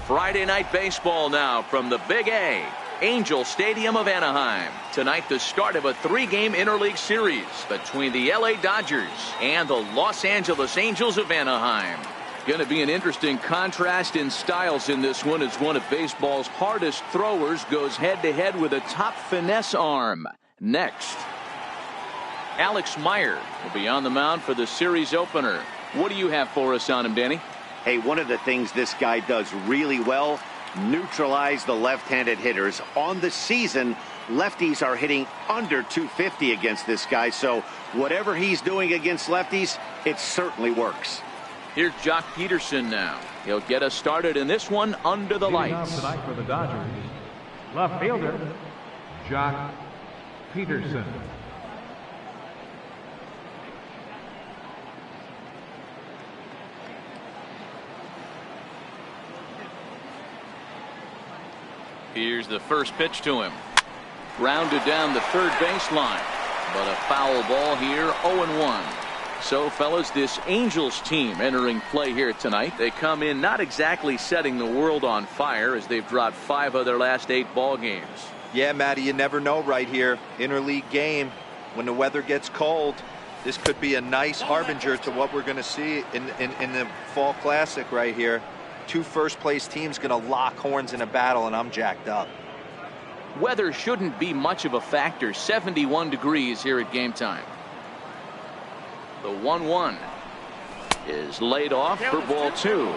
Friday night baseball now from the Big A, Angel Stadium of Anaheim. Tonight, the start of a 3-game interleague series between the LA Dodgers and the Los Angeles Angels of Anaheim. Going to be an interesting contrast in styles in this one as one of baseball's hardest throwers goes head-to-head with a top finesse arm. Next, Alex Meyer will be on the mound for the series opener. What do you have for us on him, Danny? Hey, one of the things this guy does really well, neutralize the left-handed hitters. On the season, lefties are hitting under 250 against this guy, so whatever he's doing against lefties, it certainly works. Here's Jock Peterson now. He'll get us started in this one under the lights. Tonight for the Dodgers, left fielder, Jock Peterson. Here's the first pitch to him. Grounded down the third baseline. But a foul ball here, 0-1. So, fellas, this Angels team entering play here tonight. They come in not exactly setting the world on fire as they've dropped 5 of their last 8 ball games. Yeah, Matty, you never know right here. Interleague game, when the weather gets cold, this could be a nice harbinger to what we're going to see in the Fall Classic right here. 2 first-place teams going to lock horns in a battle, and I'm jacked up. Weather shouldn't be much of a factor. 71 degrees here at game time. The 1-1 is laid off for ball 2.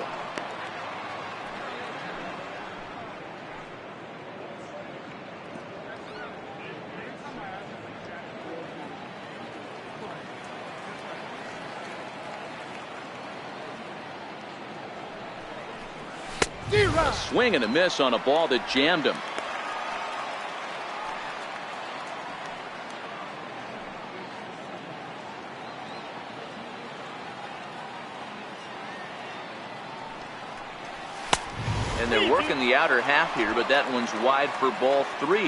A swing and a miss on a ball that jammed him. And they're working the outer half here, but that one's wide for ball 3.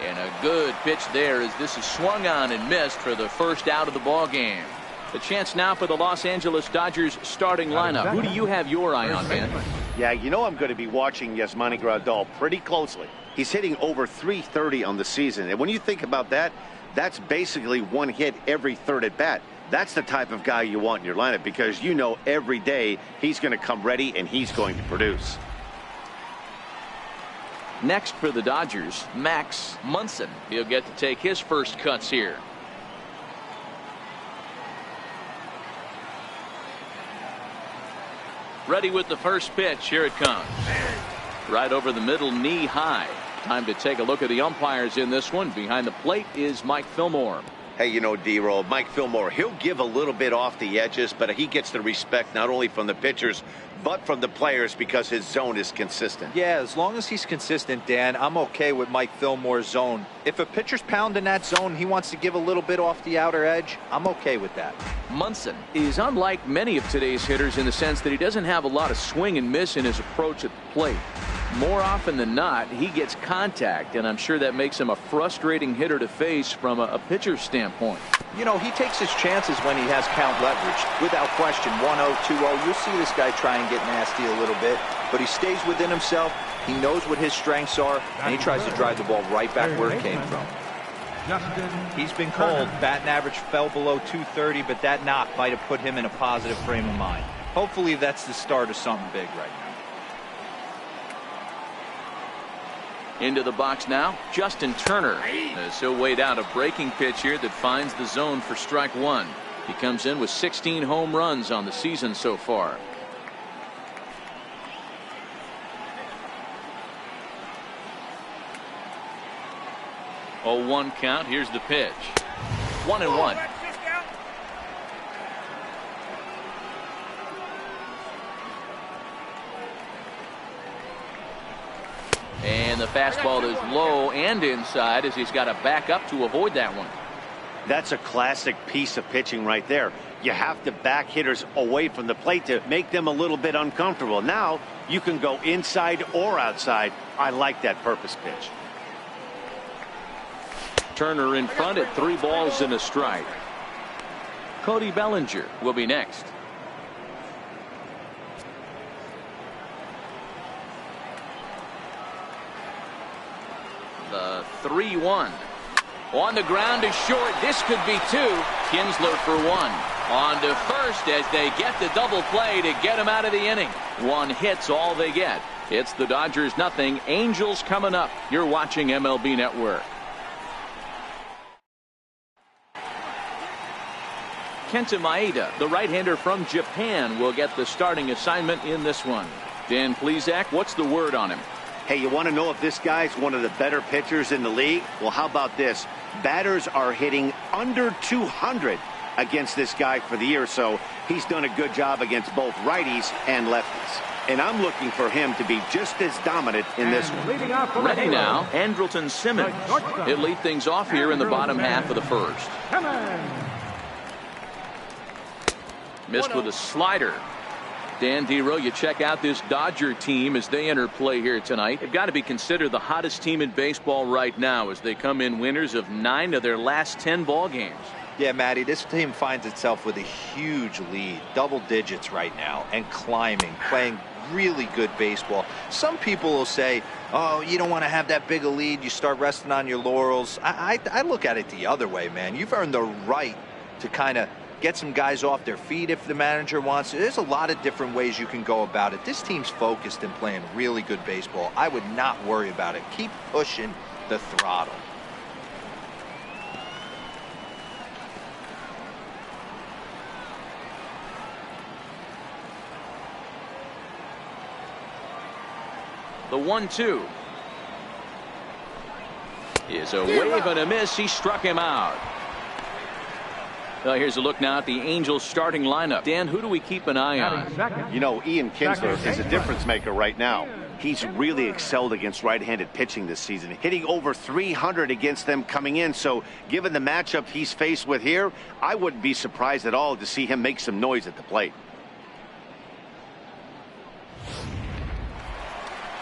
And a good pitch there as this is swung on and missed for the first out of the ball game. The chance now for the Los Angeles Dodgers starting lineup. Who do you have your eye on, Ben? Yeah, you know I'm going to be watching Yasmani Grandal pretty closely. He's hitting over .330 on the season. And when you think about that, that's basically 1 hit every third at bat. That's the type of guy you want in your lineup because you know every day he's going to come ready and he's going to produce. Next for the Dodgers, Max Munson. He'll get to take his first cuts here. Ready with the first pitch. Here it comes. Right over the middle, knee high. Time to take a look at the umpires in this one. Behind the plate is Mike Fillmore. Hey, you know, D-Roll, Mike Fillmore, he'll give a little bit off the edges, but he gets the respect not only from the pitchers, but from the players because his zone is consistent. Yeah, as long as he's consistent, Dan, I'm okay with Mike Fillmore's zone. If a pitcher's pounding that zone, he wants to give a little bit off the outer edge, I'm okay with that. Munson is unlike many of today's hitters in the sense that he doesn't have a lot of swing and miss in his approach at the plate. More often than not, he gets contact, and I'm sure that makes him a frustrating hitter to face from a pitcher's standpoint. You know, he takes his chances when he has count leverage. Without question, 1-0, 2-0, you'll see this guy try and get nasty a little bit, but he stays within himself. He knows what his strengths are, and he tries to drive the ball right back where it came from. He's been cold. Batting average fell below 230, but that knock might have put him in a positive frame of mind. Hopefully that's the start of something big right now. Into the box now, Justin Turner. As he'll wait out a breaking pitch here that finds the zone for strike 1. He comes in with 16 home runs on the season so far. Oh, 1 count. Here's the pitch. 1-1. And the fastball is low and inside as he's got to back up to avoid that one. That's a classic piece of pitching right there. You have to back hitters away from the plate to make them a little bit uncomfortable. Now you can go inside or outside. I like that purpose pitch. Turner in front at 3 balls and a strike. Cody Bellinger will be next. The 3-1. On the ground is short. This could be two. Kinsler for one. On to first as they get the double play to get him out of the inning. One hit's all they get. It's the Dodgers nothing. Angels coming up. You're watching MLB Network. Kenta Maeda, the right-hander from Japan, will get the starting assignment in this one. Dan Plesac, what's the word on him? Hey, you want to know if this guy's one of the better pitchers in the league? Well, how about this? Batters are hitting under 200 against this guy for the year, so he's done a good job against both righties and lefties. And I'm looking for him to be just as dominant in this one. Ready now, Andrelton Simmons. He'll lead things off here in the bottom half of the first. Missed with a slider. Dan Dero, you check out this Dodger team as they enter play here tonight. They've got to be considered the hottest team in baseball right now as they come in winners of 9 of their last 10 ball games. Yeah, Matty, this team finds itself with a huge lead, double digits right now, and climbing, playing really good baseball. Some people will say, oh, you don't want to have that big a lead, you start resting on your laurels. I look at it the other way, man. You've earned the right to kind of get some guys off their feet if the manager wants to. There's a lot of different ways you can go about it. This team's focused and playing really good baseball. I would not worry about it. Keep pushing the throttle. The 1-2 is a wave and a miss. He struck him out. Well, here's a look now at the Angels starting lineup. Dan, who do we keep an eye on? You know, Ian Kinsler is a difference maker right now. He's really excelled against right-handed pitching this season, hitting over 300 against them coming in. So given the matchup he's faced with here, I wouldn't be surprised at all to see him make some noise at the plate.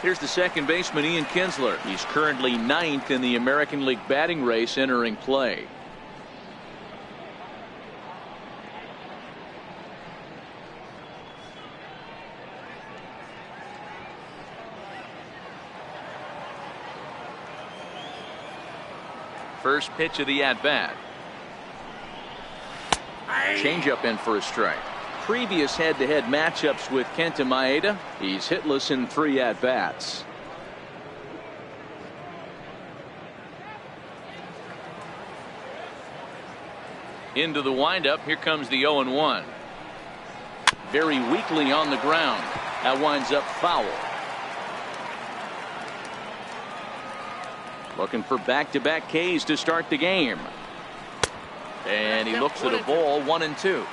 Here's the second baseman, Ian Kinsler. He's currently 9th in the American League batting race entering play. First pitch of the at-bat. Changeup in for a strike. Previous head-to-head matchups with Kenta Maeda, he's hitless in 3 at-bats. Into the windup. Here comes the 0-1. Very weakly on the ground. That winds up foul. Looking for back-to-back Ks to start the game. And he looks at a ball, 1-2.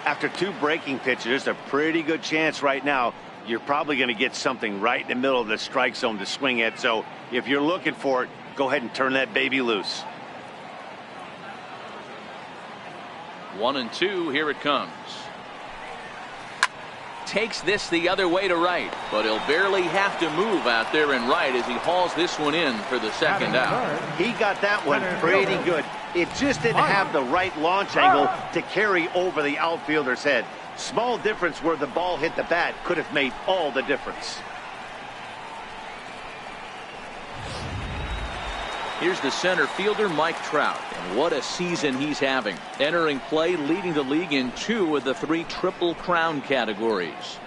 After 2 breaking pitches, there's a pretty good chance right now you're probably going to get something right in the middle of the strike zone to swing at. So if you're looking for it, go ahead and turn that baby loose. 1-2. Here it comes. Takes this the other way to right, but he'll barely have to move out there and right as he hauls this one in for the second out. He got that one pretty good. It just didn't have the right launch angle to carry over the outfielder's head. Small difference where the ball hit the bat could have made all the difference. Here's the center fielder, Mike Trout, and what a season he's having. Entering play, leading the league in 2 of the 3 Triple Crown categories.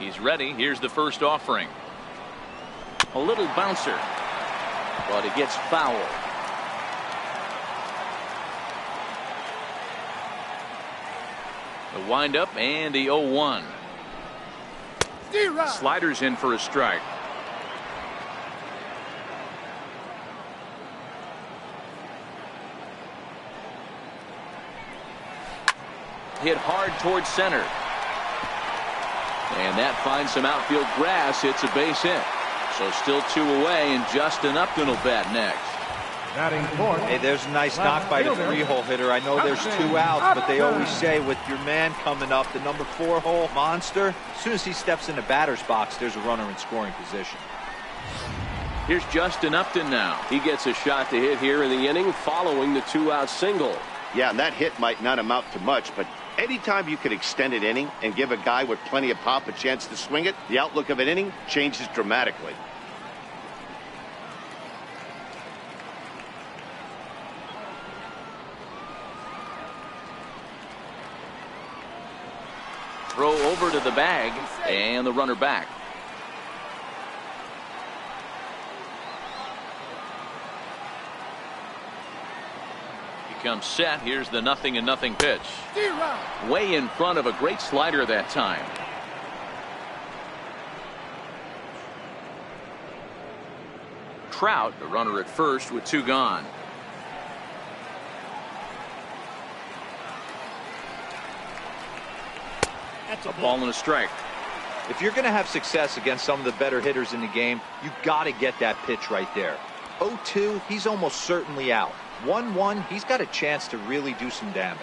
He's ready. Here's the first offering. A little bouncer, but it gets foul. The windup and the 0-1. Sliders in for a strike. Hit hard towards center. And that finds some outfield grass. It's a base hit. So still 2 away, and Justin Upton will bat next. Batting fourth. Hey, there's a nice knock by the 3-hole hitter. I know there's 2 outs, but they always say with your man coming up, the number 4-hole monster, as soon as he steps in the batter's box, there's a runner in scoring position. Here's Justin Upton now. He gets a shot to hit here in the inning following the 2-out single. Yeah, and that hit might not amount to much, but anytime you can extend an inning and give a guy with plenty of pop a chance to swing it, the outlook of an inning changes dramatically. Throw over to the bag, and the runner back. Comes set. Here's the 0-0 pitch. Way in front of a great slider that time. Trout, the runner at first with 2 gone. That's a ball and a strike. If you're going to have success against some of the better hitters in the game, you got to get that pitch right there. 0-2, he's almost certainly out. 1-1, he's got a chance to really do some damage.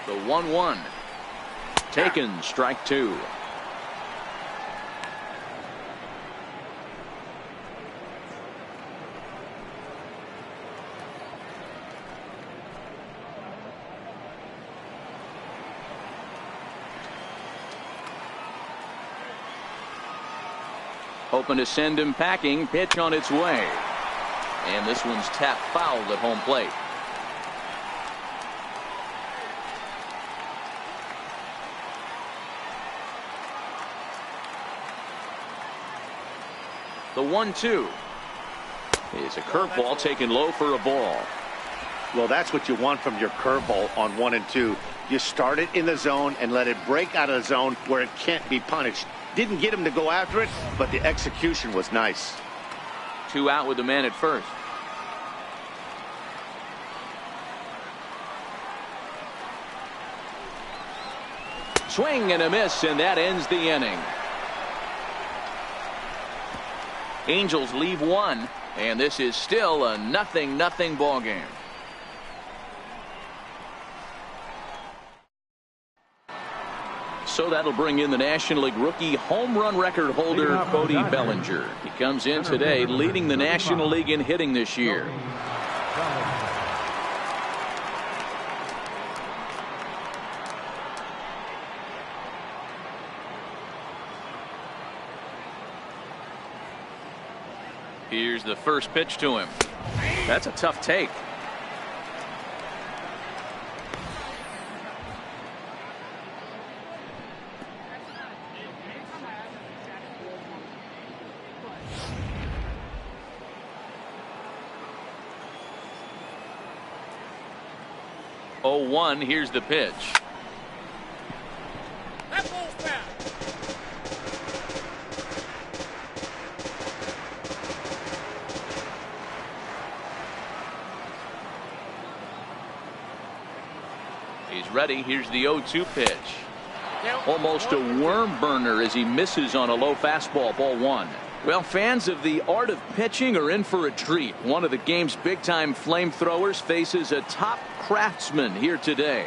The 1-1. Taken, strike 2. Hoping to send him packing. Pitch on its way. And this one's tapped fouled at home plate. The 1-2 is a curveball taken low for a ball. Well, that's what you want from your curveball on 1 and 2. You start it in the zone and let it break out of the zone where it can't be punished. Didn't get him to go after it, but the execution was nice. 2 out with the man at first. Swing and a miss, and that ends the inning. Angels leave 1, and this is still a 0-0 ball game. So that'll bring in the National League rookie home run record holder Cody Bellinger. He comes in today leading the National League in hitting this year. Here's the first pitch to him. That's a tough take. Oh, 1, here's the pitch. He's ready. Here's the 0-2 pitch. Almost a worm burner as he misses on a low fastball. Ball 1. Well, fans of the art of pitching are in for a treat. One of the game's big-time flamethrowers faces a top craftsman here today.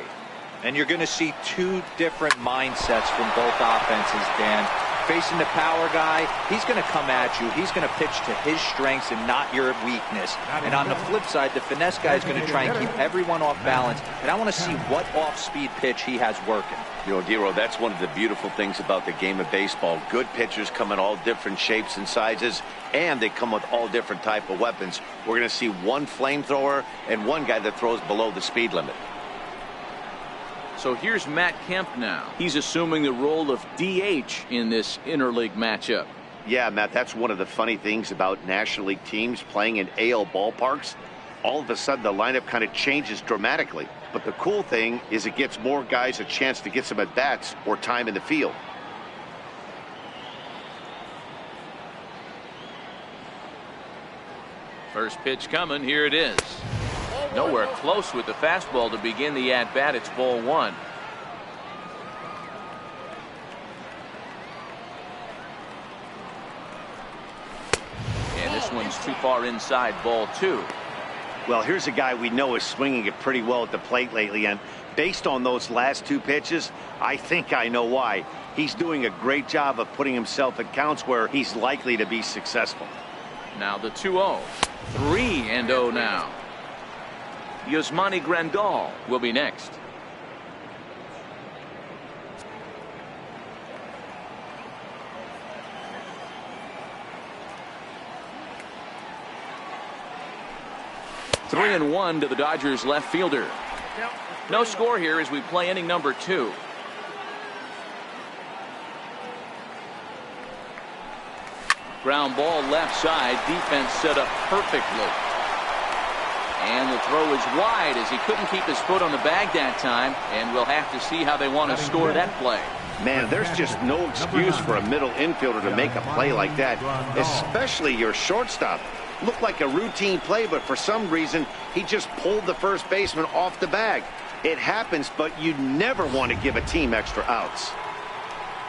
And you're going to see 2 different mindsets from both offenses, Dan. Facing the power guy, he's going to come at you. He's going to pitch to his strengths and not your weakness. And on the flip side, the finesse guy is going to try and keep everyone off balance. And I want to see what off-speed pitch he has working. You know, Dero, that's one of the beautiful things about the game of baseball. Good pitchers come in all different shapes and sizes, and they come with all different type of weapons. We're going to see one flamethrower and one guy that throws below the speed limit. So here's Matt Kemp now. He's assuming the role of DH in this interleague matchup. Yeah, Matt, that's one of the funny things about National League teams playing in AL ballparks. All of a sudden, the lineup kind of changes dramatically. But the cool thing is it gives more guys a chance to get some at-bats or time in the field. First pitch coming. Here it is. Nowhere close with the fastball to begin the at-bat. It's ball 1. This one's too far inside, ball 2. Well, here's a guy we know is swinging it pretty well at the plate lately, and based on those last 2 pitches, I think I know why. He's doing a great job of putting himself at counts where he's likely to be successful. Now the 2-0. 3-0 now. Yasmani Grandal will be next. Three and 1 to the Dodgers left fielder. No score here as we play inning number 2. Ground ball left side. Defense set up perfectly. And the throw is wide as he couldn't keep his foot on the bag that time. And we'll have to see how they want to score that play. Man, there's just no excuse for a middle infielder to make a play like that, especially your shortstop. Looked like a routine play, but for some reason, he just pulled the first baseman off the bag. It happens, but you never want to give a team extra outs.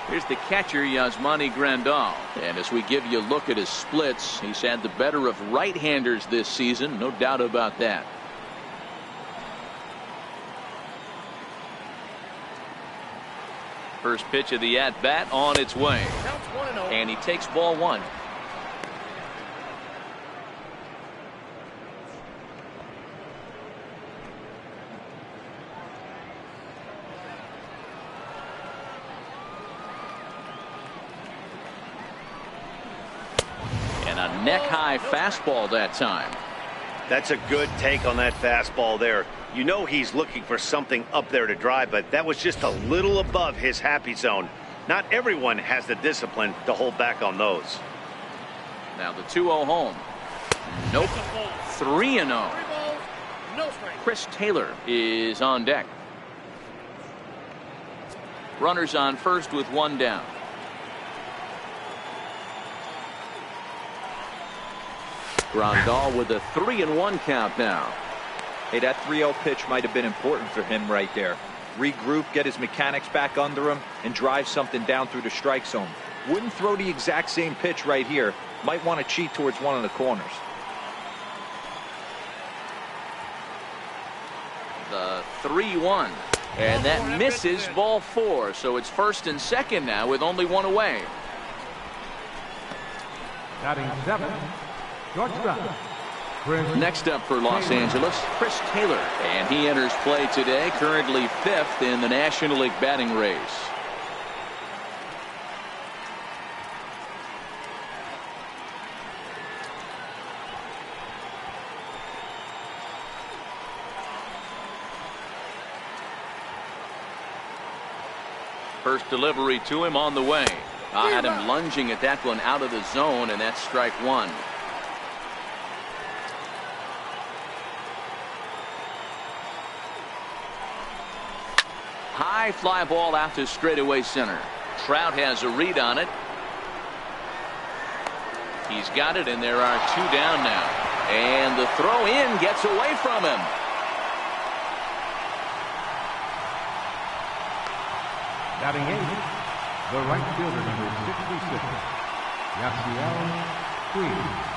Here's the catcher, Yasmani Grandal. And as we give you a look at his splits, he's had the better of right-handers this season, no doubt about that. First pitch of the at-bat on its way. And he takes ball 1. Neck-high fastball that time. That's a good take on that fastball there. You know he's looking for something up there to drive, but that was just a little above his happy zone. Not everyone has the discipline to hold back on those. Now the 2-0 home. Nope. 3-0. Chris Taylor is on deck. Runners on first with 1 down. Grandal with a 3-1 count now. Hey, that 3-0 pitch might have been important for him right there. Regroup, get his mechanics back under him, and drive something down through the strike zone. Wouldn't throw the exact same pitch right here. Might want to cheat towards one of the corners. The 3-1. And that misses ball 4. So it's first and second now with only 1 away. Batting 7. Next up for Los Angeles, Chris Taylor. And he enters play today, currently 5th in the National League batting race. First delivery to him on the way. I had him lunging at that one out of the zone, and that's strike 1. High fly ball out to straightaway center. Trout has a read on it. He's got it, and there are 2 down now. And the throw in gets away from him. Batting 8, the right fielder, number 66, Yasiel Puig.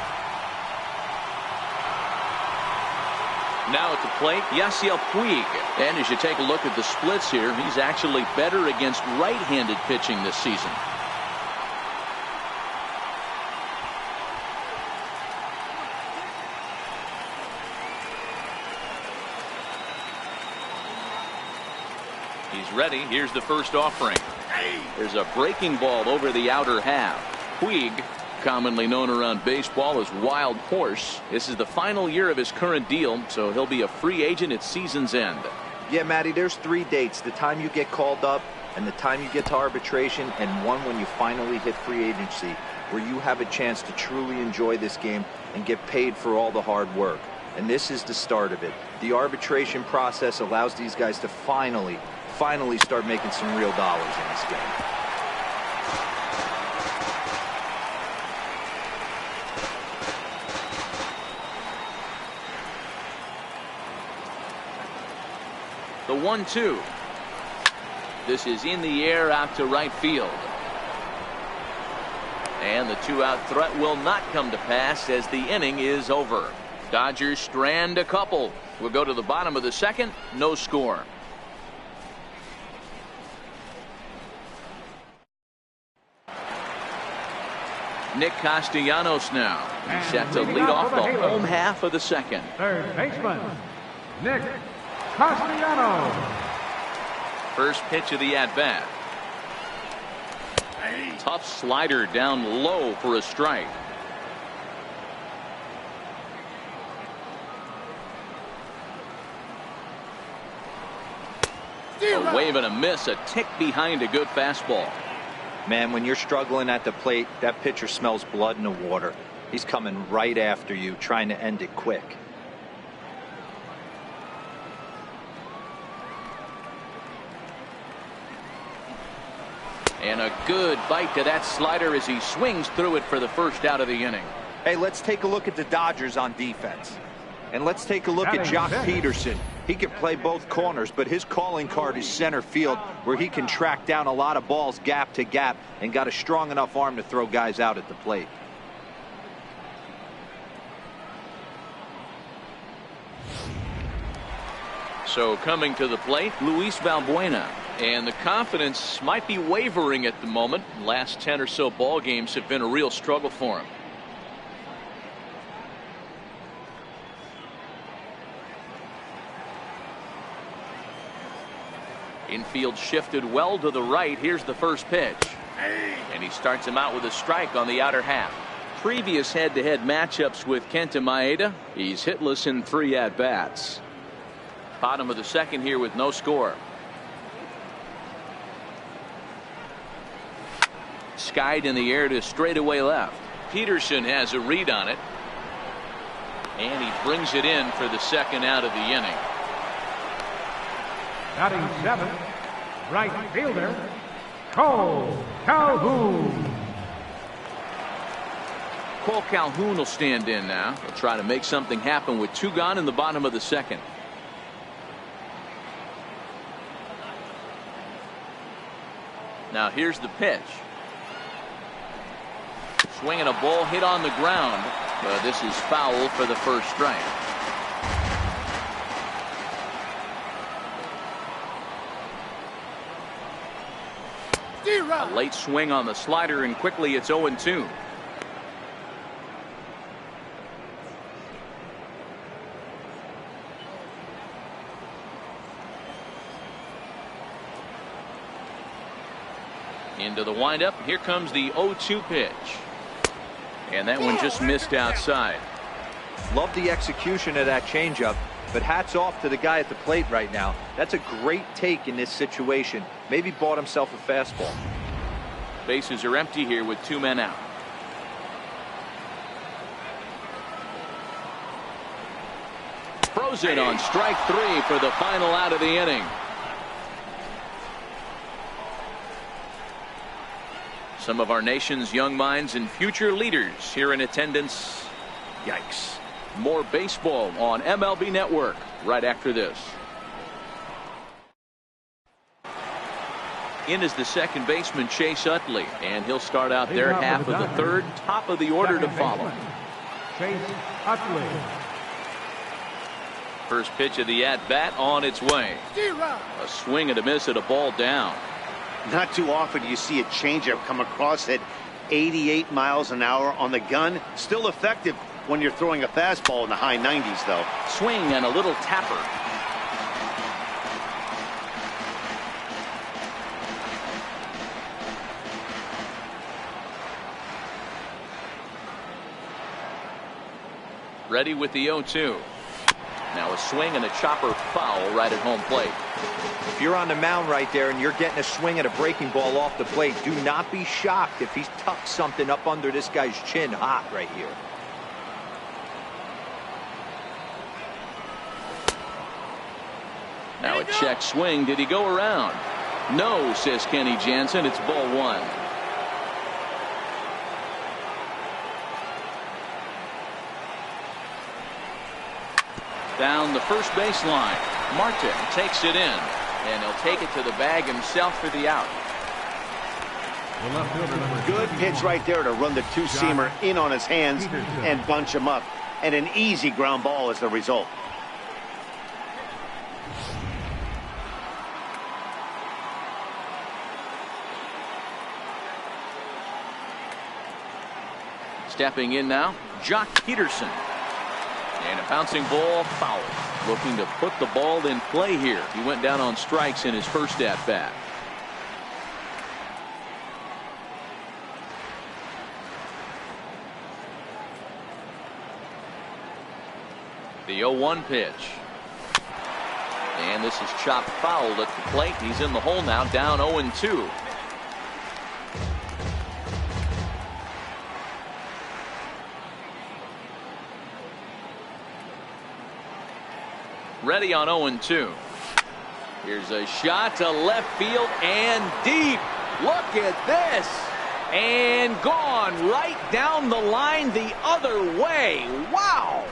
Now at the plate, Yasiel Puig. And as you take a look at the splits here, he's actually better against right-handed pitching this season. He's ready. Here's the first offering. There's a breaking ball over the outer half. Puig, commonly known around baseball as Wild Horse. This is the final year of his current deal, so he'll be a free agent at season's end. Yeah, Matty, there's 3 dates. The time you get called up, and the time you get to arbitration, and one when you finally hit free agency, where you have a chance to truly enjoy this game and get paid for all the hard work. And this is the start of it. The arbitration process allows these guys to finally start making some real dollars in this game. The 1-2. This is in the air out to right field. And the two-out threat will not come to pass as the inning is over. Dodgers strand a couple. We'll go to the bottom of the second. No score. Nick Castellanos now. He's set to lead off the home half of the second. Third baseman, Nick Castellanos. First pitch of the at-bat. Tough slider down low for a strike. A wave and a miss, a tick behind a good fastball. Man, when you're struggling at the plate, that pitcher smells blood in the water. He's coming right after you, trying to end it quick. And a good bite to that slider as he swings through it for the first out of the inning. Hey, let's take a look at the Dodgers on defense. And let's take a look at Jock Peterson. He can play both corners, but his calling card is center field, where he can track down a lot of balls gap to gap and got a strong enough arm to throw guys out at the plate. So coming to the plate, Luis Valbuena. And the confidence might be wavering at the moment. Last 10 or so ball games have been a real struggle for him. Infield shifted well to the right. Here's the first pitch. And he starts him out with a strike on the outer half. Previous head-to-head matchups with Kenta Maeda, he's hitless in 3 at-bats. Bottom of the second here with no score. Skied in the air to straightaway left. Peterson has a read on it. And he brings it in for the second out of the inning. Batting 7, right fielder, Cole Calhoun. Cole Calhoun will stand in now. He'll try to make something happen with 2 gone in the bottom of the second. Now here's the pitch. Swinging a ball hit on the ground, but this is foul for the first strike. A late swing on the slider, and quickly it's 0-2. Into the windup. Here comes the 0-2 pitch. And that one just missed outside. Love the execution of that changeup, but hats off to the guy at the plate right now. That's a great take in this situation. Maybe bought himself a fastball. Bases are empty here with 2 men out. Frozen on strike 3 for the final out of the inning. Some of our nation's young minds and future leaders here in attendance. Yikes. More baseball on MLB Network right after this. In is the second baseman Chase Utley, and he'll start out their half of the third. Top of the order to follow. Chase Utley. First pitch of the at-bat on its way. A swing and a miss at a ball down. Not too often do you see a changeup come across at 88 miles an hour on the gun. Still effective when you're throwing a fastball in the high 90s, though. Swing and a little tapper. Ready with the 0-2. Now a swing and a chopper foul right at home plate. If you're on the mound right there and you're getting a swing at a breaking ball off the plate, do not be shocked if he's tucked something up under this guy's chin hot right here. Now a check swing. Did he go around? No, says Kenny Jansen. It's ball 1. Down the first baseline. Martin takes it in, and he'll take it to the bag himself for the out. The left fielder, number Good 51. pitch right there to run the two-seamer in on his hands and bunch him up. And an easy ground ball as the result. Stepping in now, Jock Peterson. And a bouncing ball foul. Looking to put the ball in play here. He went down on strikes in his first at-bat. The 0-1 pitch. And this is chopped foul at the plate. He's in the hole now, down 0-2. Ready on 0-2. Here's a shot to left field and deep. Look at this. And gone right down the line the other way. Wow.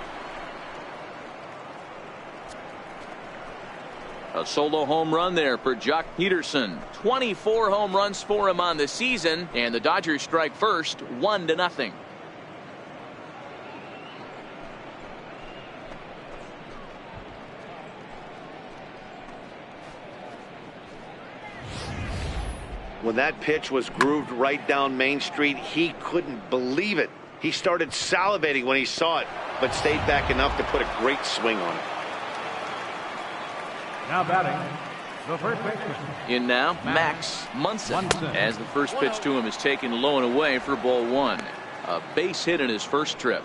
A solo home run there for Jock Peterson. 24 home runs for him on the season. And the Dodgers strike first, 1-0. When that pitch was grooved right down Main Street, he couldn't believe it. He started salivating when he saw it, but stayed back enough to put a great swing on it. Now batting, the first baseman. In now, Max Munson, as the first pitch to him is taken low and away for ball 1. A base hit in his first trip.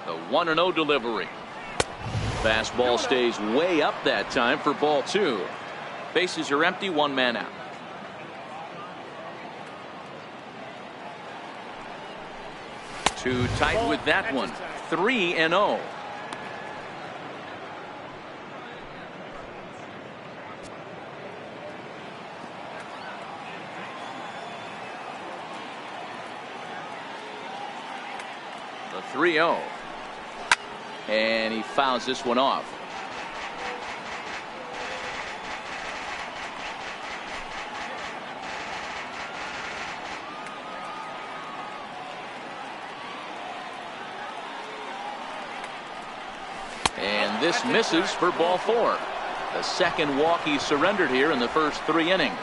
The 1-0 delivery. Fastball stays way up that time for ball 2. Bases are empty, one man out. Too tight with that one. 3-0. The 3-0. And he fouls this one off. And this misses for ball 4. The second walk he surrendered here in the first 3 innings.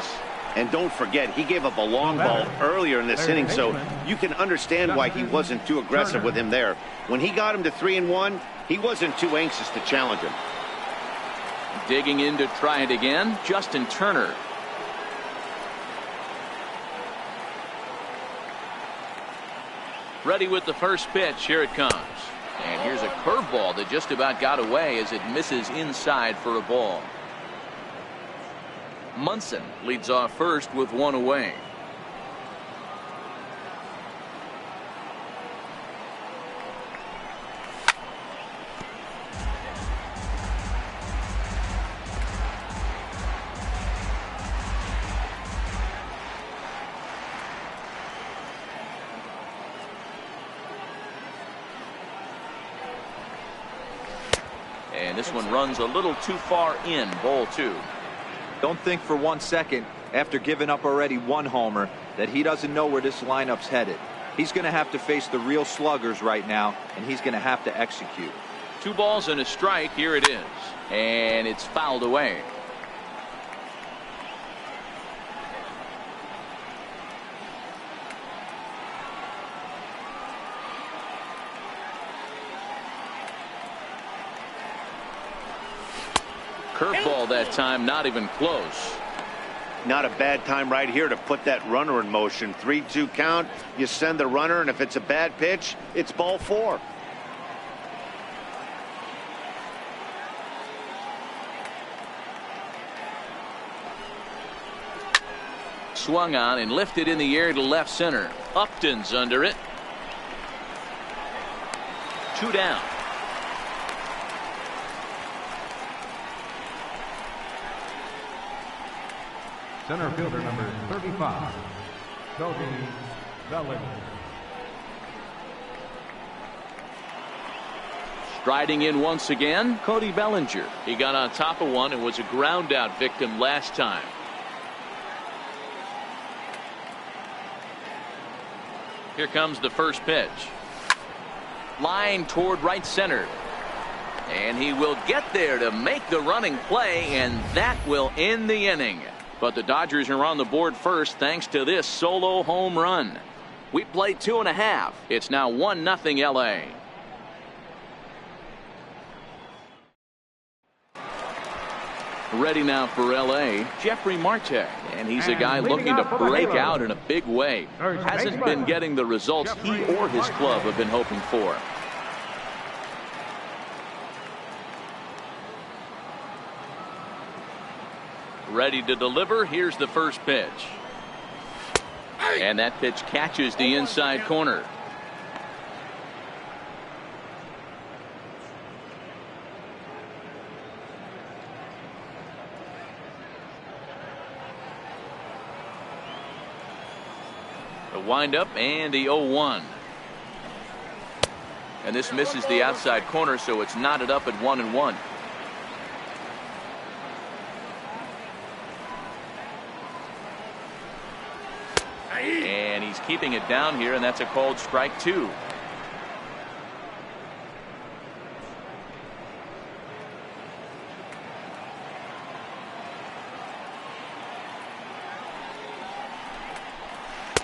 And don't forget, he gave up a long ball earlier in this inning, so you can understand why he wasn't too aggressive with him there. When he got him to 3-1, he wasn't too anxious to challenge him. Digging in to try it again, Justin Turner. Ready with the first pitch. Here it comes. And here's a curveball that just about got away as it misses inside for a ball. Munson leads off first with 1 away. And this one runs a little too far in, ball 2. Don't think for 1 second, after giving up already 1 homer, that he doesn't know where this lineup's headed. He's going to have to face the real sluggers right now, and he's going to have to execute. 2 balls and a strike. Here it is. And it's fouled away. Curveball that time, not even close. Not a bad time right here to put that runner in motion. 3-2 count. You send the runner, and if it's a bad pitch, it's ball 4. Swung on and lifted in the air to left center. Upton's under it. 2 down. Center fielder number 35, Cody Bellinger. Striding in once again, Cody Bellinger. He got on top of one and was a ground out victim last time. Here comes the first pitch. Line toward right center. And he will get there to make the running play, and that will end the inning. But the Dodgers are on the board first thanks to this solo home run. We played 2.5. It's now 1-0 LA. Ready now for LA, Jeffrey Marte. And he's a guy looking to break out in a big way. Hasn't been getting the results he or his club have been hoping for. Ready to deliver. Here's the first pitch. And that pitch catches the inside corner. The windup and the 0-1. And this misses the outside corner, so it's knotted up at 1-1. And he's keeping it down here, and that's a called strike 2.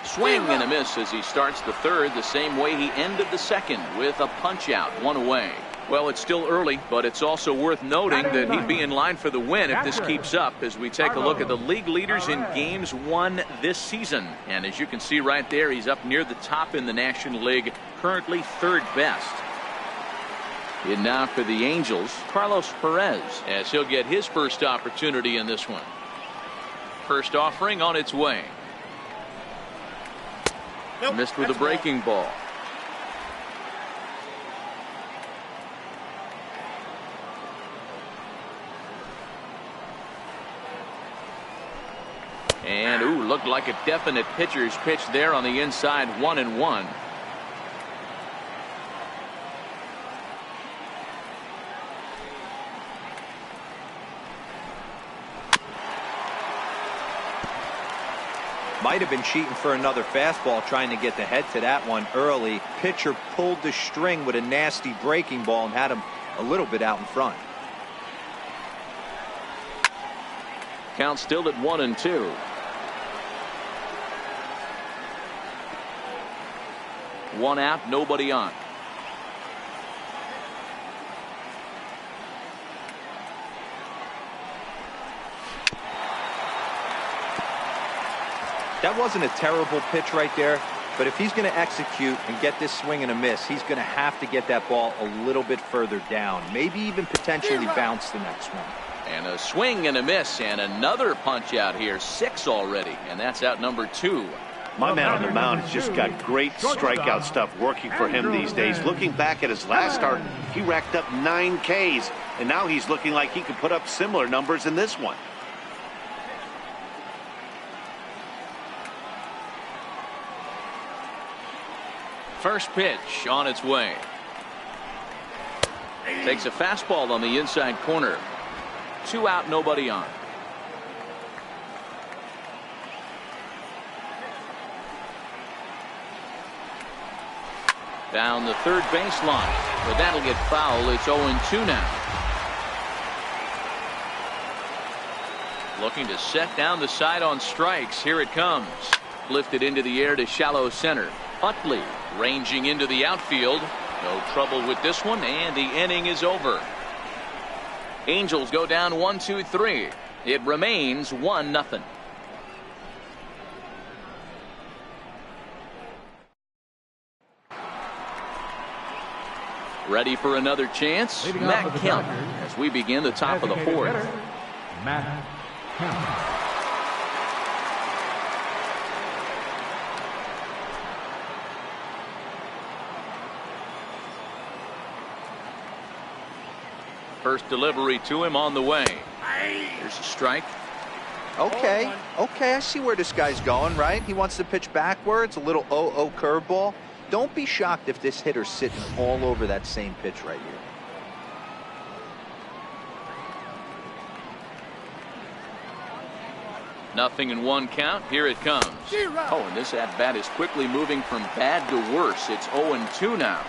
Swing and a miss as he starts the third the same way he ended the second, with a punch out, 1 away. Well, it's still early, but it's also worth noting that he'd be in line for the win if this keeps up as we take a look at the league leaders in games won this season. And as you can see right there, he's up near the top in the National League, currently 3rd best. And now for the Angels, Carlos Perez, as he'll get his first opportunity in this one. First offering on its way. Missed with a breaking ball. And looked like a definite pitcher's pitch there on the inside, 1-1. Might have been cheating for another fastball, trying to get the head to that one early. Pitcher pulled the string with a nasty breaking ball and had him a little bit out in front. Count still at 1-2. One out, nobody on. That wasn't a terrible pitch right there, but if he's going to execute and get this swing and a miss, he's going to have to get that ball a little bit further down, maybe even potentially bounce the next one. And a swing and a miss, and another punch out here, 6 already, and that's out number 2. My man on the mound has just got great strikeout stuff working for him these days. Looking back at his last start, he racked up 9 Ks, and now he's looking like he could put up similar numbers in this one. First pitch on its way. Takes a fastball on the inside corner. 2 out, nobody on. Down the third baseline, but that'll get foul. It's 0-2 now. Looking to set down the side on strikes. Here it comes. Lifted into the air to shallow center. Utley ranging into the outfield. No trouble with this one, and the inning is over. Angels go down 1-2-3. It remains 1-0. Ready for another chance? Matt Kemp as we begin the top of the 4th. Matt Kemp. First delivery to him on the way. Here's a strike. Okay, I see where this guy's going, right? He wants to pitch backwards, a little 0-0 curveball. Don't be shocked if this hitter's sitting all over that same pitch right here. 0-1 count. Here it comes. Oh, and this at-bat is quickly moving from bad to worse. It's 0-2 now.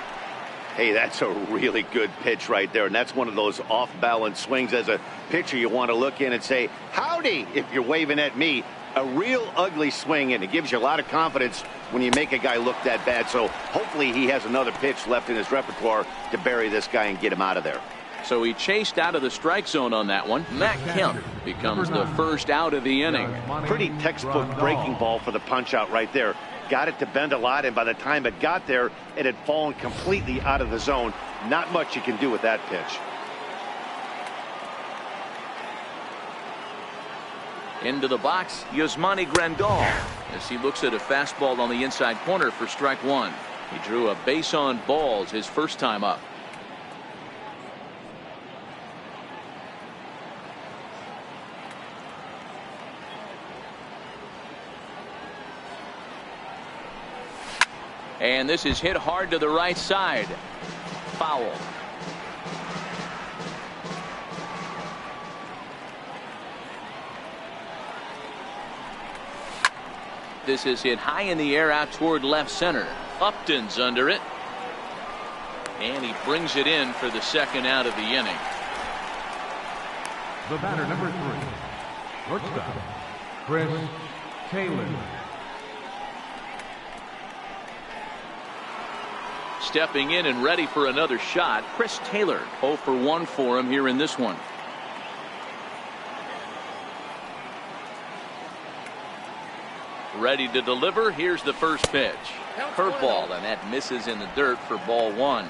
Hey, that's a really good pitch right there, and that's one of those off-balance swings. As a pitcher, you want to look in and say, howdy, if you're waving at me. A real ugly swing, and it gives you a lot of confidence when you make a guy look that bad. So hopefully he has another pitch left in his repertoire to bury this guy and get him out of there. So he chased out of the strike zone on that one. Matt Kemp becomes the first out of the inning. Pretty textbook breaking ball for the punch out right there. Got it to bend a lot, and by the time it got there, it had fallen completely out of the zone. Not much you can do with that pitch. Into the box, Yasmani Grandal, as he looks at a fastball on the inside corner for strike one. He drew a base on balls his first time up. And this is hit hard to the right side. Foul. This is hit high in the air out toward left center. Upton's under it. And he brings it in for the second out of the inning. The batter, number 3, shortstop, Chris Taylor. Stepping in and ready for another shot, Chris Taylor. 0 for 1 for him here in this one. Ready to deliver. Here's the first pitch. Curveball, and that misses in the dirt for ball one.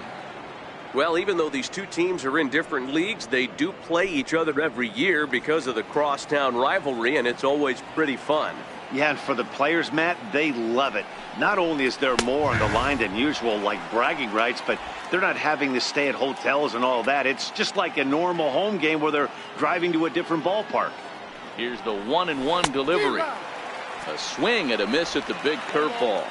Well, even though these two teams are in different leagues, they do play each other every year because of the crosstown rivalry, and it's always pretty fun. Yeah, and for the players, Matt, they love it. Not only is there more on the line than usual, like bragging rights, but they're not having to stay at hotels and all that. It's just like a normal home game where they're driving to a different ballpark. Here's the 1-1 delivery. A swing and a miss at the big curveball.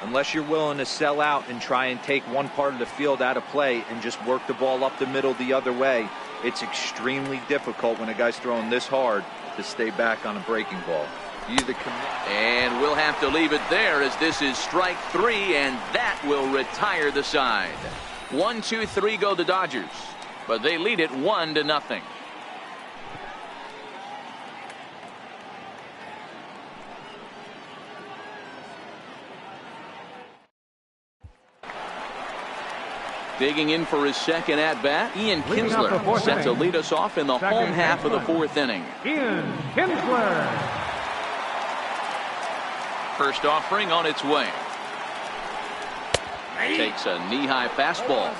Unless you're willing to sell out and try and take one part of the field out of play and just work the ball up the middle the other way, it's extremely difficult when a guy's throwing this hard to stay back on a breaking ball. And we'll have to leave it there, as this is strike 3, and that will retire the side. 1-2-3 go the Dodgers, but they lead it 1-0. Digging in for his second at-bat, Ian Kinsler set to lead us off in the home half of the 4th inning. Ian Kinsler. First offering on its way. Takes a knee-high fastball.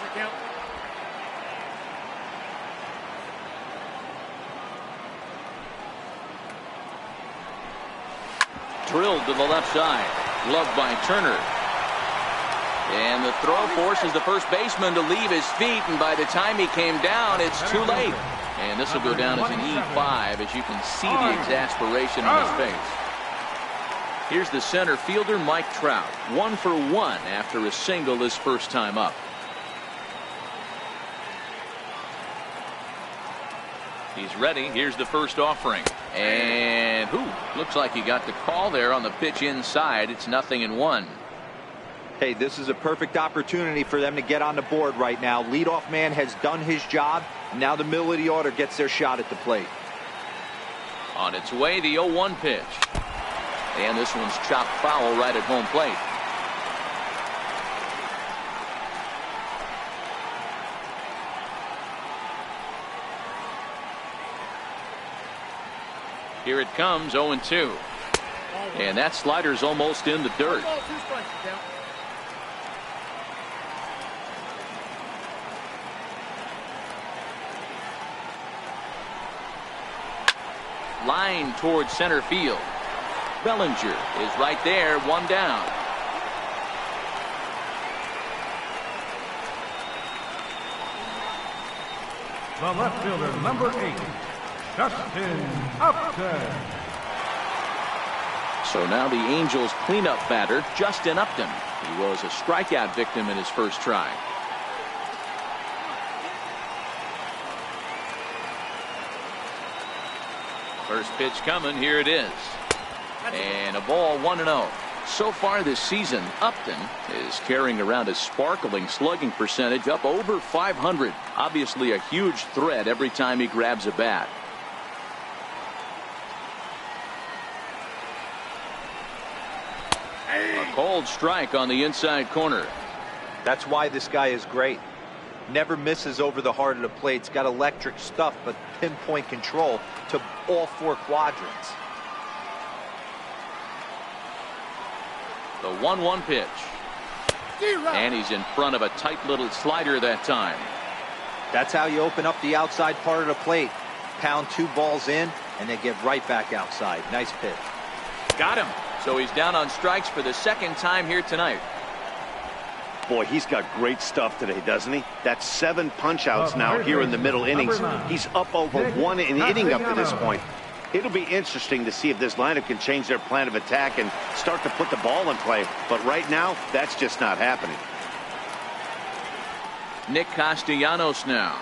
Drilled to the left side. Gloved by Turner. And the throw forces the first baseman to leave his feet, and by the time he came down, it's too late. And this will go down as an E5, as you can see the exasperation on his face. Here's the center fielder, Mike Trout. 1 for 1 after a single his first time up. He's ready. Here's the first offering. And looks like he got the call there on the pitch inside. It's 0-1. Hey, this is a perfect opportunity for them to get on the board right now. Leadoff man has done his job. Now the middle of the order gets their shot at the plate. On its way, the 0-1 pitch. And this one's chopped foul right at home plate. Here it comes, 0-2. And that slider's almost in the dirt. Line towards center field. Bellinger is right there, 1 down. The left fielder, number 8, Justin Upton. So now the Angels cleanup batter, Justin Upton. He was a strikeout victim in his first try. First pitch coming. Here it is. And a ball 1-0. So far this season, Upton is carrying around a sparkling slugging percentage up over 500. Obviously a huge threat every time he grabs a bat. A cold strike on the inside corner. That's why this guy is great. Never misses over the heart of the plate. He's got electric stuff, but pinpoint control to all 4 quadrants. The 1-1 pitch. And he's in front of a tight little slider that time. That's how you open up the outside part of the plate. Pound 2 balls in and then get right back outside. Nice pitch. Got him. So he's down on strikes for the second time here tonight. Boy, he's got great stuff today, doesn't he? That's 7 punch-outs now here in the middle innings. He's up over 1 inning up to this point. It'll be interesting to see if this lineup can change their plan of attack and start to put the ball in play. But right now, that's just not happening. Nick Castellanos now.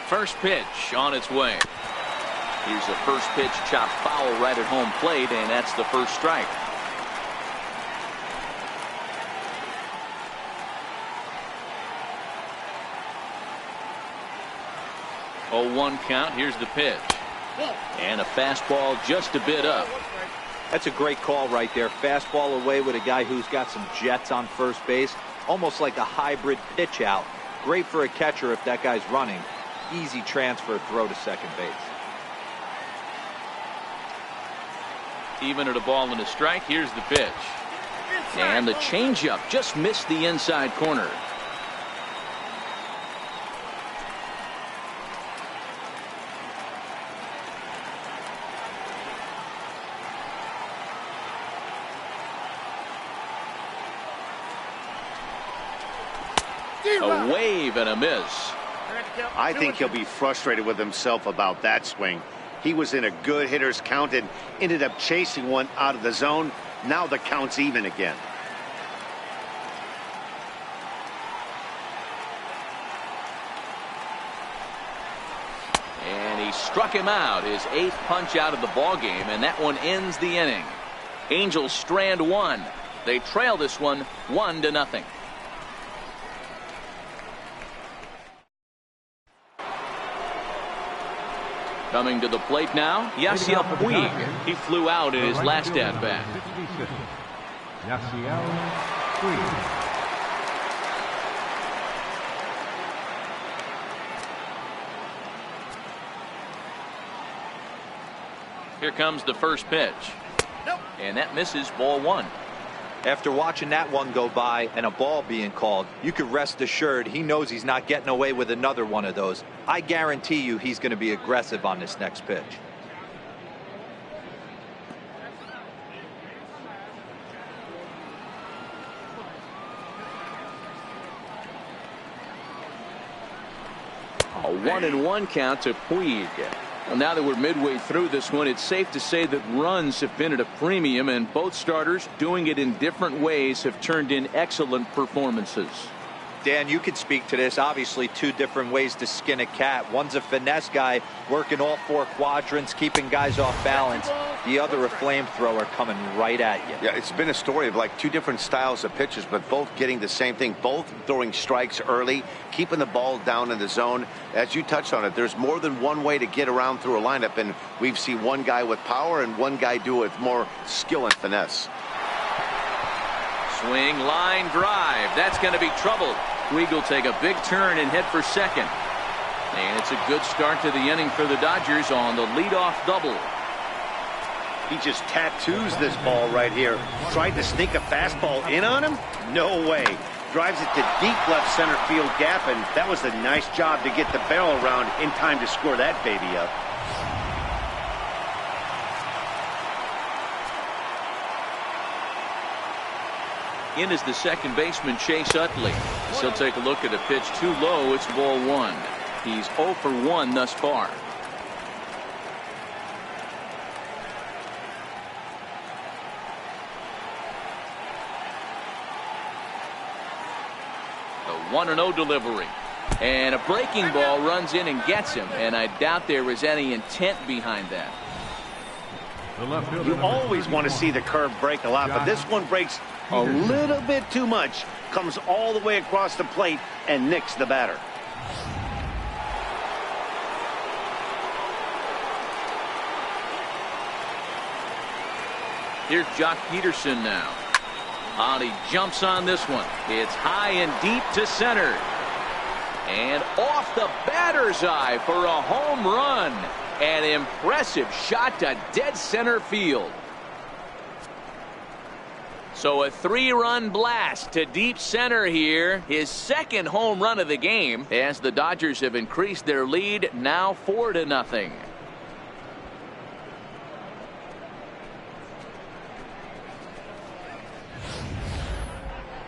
First pitch on its way. Here's a first pitch chopped foul right at home plate, and that's the first strike. 0-1 count. Here's the pitch. And a fastball just a bit up. That's a great call right there. Fastball away with a guy who's got some jets on first base. Almost like a hybrid pitch out. Great for a catcher if that guy's running. Easy transfer throw to second base. Even at a ball and a strike. Here's the pitch. And the changeup just missed the inside corner. A wave and a miss. I think he'll be frustrated with himself about that swing. He was in a good hitter's count and ended up chasing one out of the zone. Now the count's even again. And he struck him out, his 8th punch out of the ball game, and that one ends the inning. Angels strand 1. They trail this one 1-0. Coming to the plate now, Yasiel Puig. He flew out in his last at-bat. Yasiel Puig. Here comes the first pitch. And that misses, ball 1. After watching that one go by and a ball being called, you could rest assured he knows he's not getting away with another one of those. I guarantee you he's going to be aggressive on this next pitch. A 1-1 count to Puig. Well, now that we're midway through this one, it's safe to say that runs have been at a premium, and both starters, doing it in different ways, have turned in excellent performances. Dan, you could speak to this. Obviously, 2 different ways to skin a cat. One's a finesse guy working all 4 quadrants, keeping guys off balance. The other a flamethrower coming right at you. Yeah, it's been a story of like 2 different styles of pitchers, but both getting the same thing. Both throwing strikes early, keeping the ball down in the zone. As you touched on it, there's more than one way to get around through a lineup, and we've seen one guy with power and one guy do it with more skill and finesse. Swing, line drive. That's going to be trouble. Puig will take a big turn and head for second. And it's a good start to the inning for the Dodgers on the leadoff double. He just tattoos this ball right here. Tried to sneak a fastball in on him? No way. Drives it to deep left center field gap, and that was a nice job to get the barrel around in time to score that baby up. In is the second baseman, Chase Utley. He'll take a look at a pitch too low. It's ball 1. He's 0 for 1 thus far. 1-0 delivery. And a breaking ball runs in and gets him. And I doubt there was any intent behind that. You always want to see the curve break a lot, but this one breaks a little bit too much. Comes all the way across the plate and nicks the batter. Here's Jock Peterson now. And he jumps on this one. It's high and deep to center. And off the batter's eye for a home run. An impressive shot to dead center field. So a 3-run blast to deep center here. His second home run of the game as the Dodgers have increased their lead now 4-0.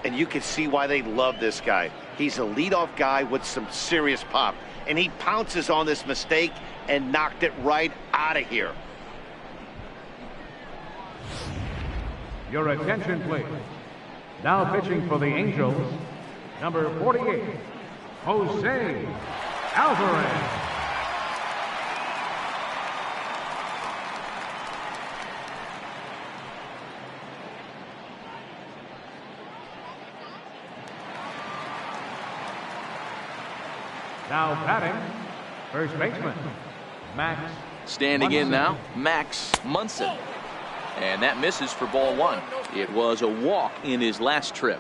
And you can see why they love this guy. He's a leadoff guy with some serious pop. And he pounces on this mistake and knocked it right out of here. Your attention, please. Now pitching for the Angels, number 48, Jose Alvarez. Now batting, first baseman, Max. Standing in now, Max Munson. And that misses for ball 1. It was a walk in his last trip.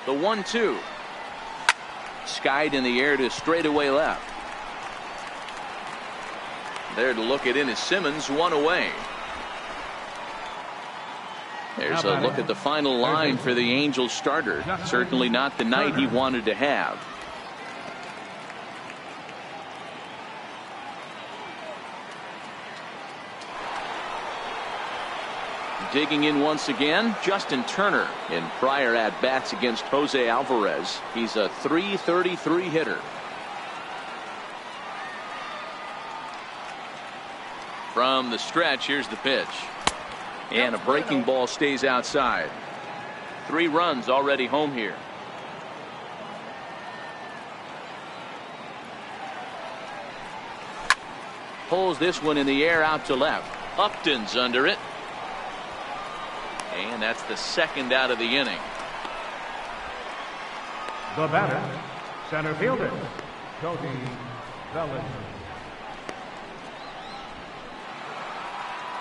The 1-2. Skied in the air to straightaway left. There to look it in is Simmons, 1 away. There's a look at the final line for the Angels starter. Certainly not the night he wanted to have. Digging in once again, Justin Turner. In prior at-bats against Jose Alvarez, he's a .333 hitter. From the stretch, here's the pitch. And a breaking ball stays outside. 3 runs already home here. Pulls this one in the air out to left. Upton's under it. And that's the second out of the inning. The batter, center fielder, Cody Bellinger.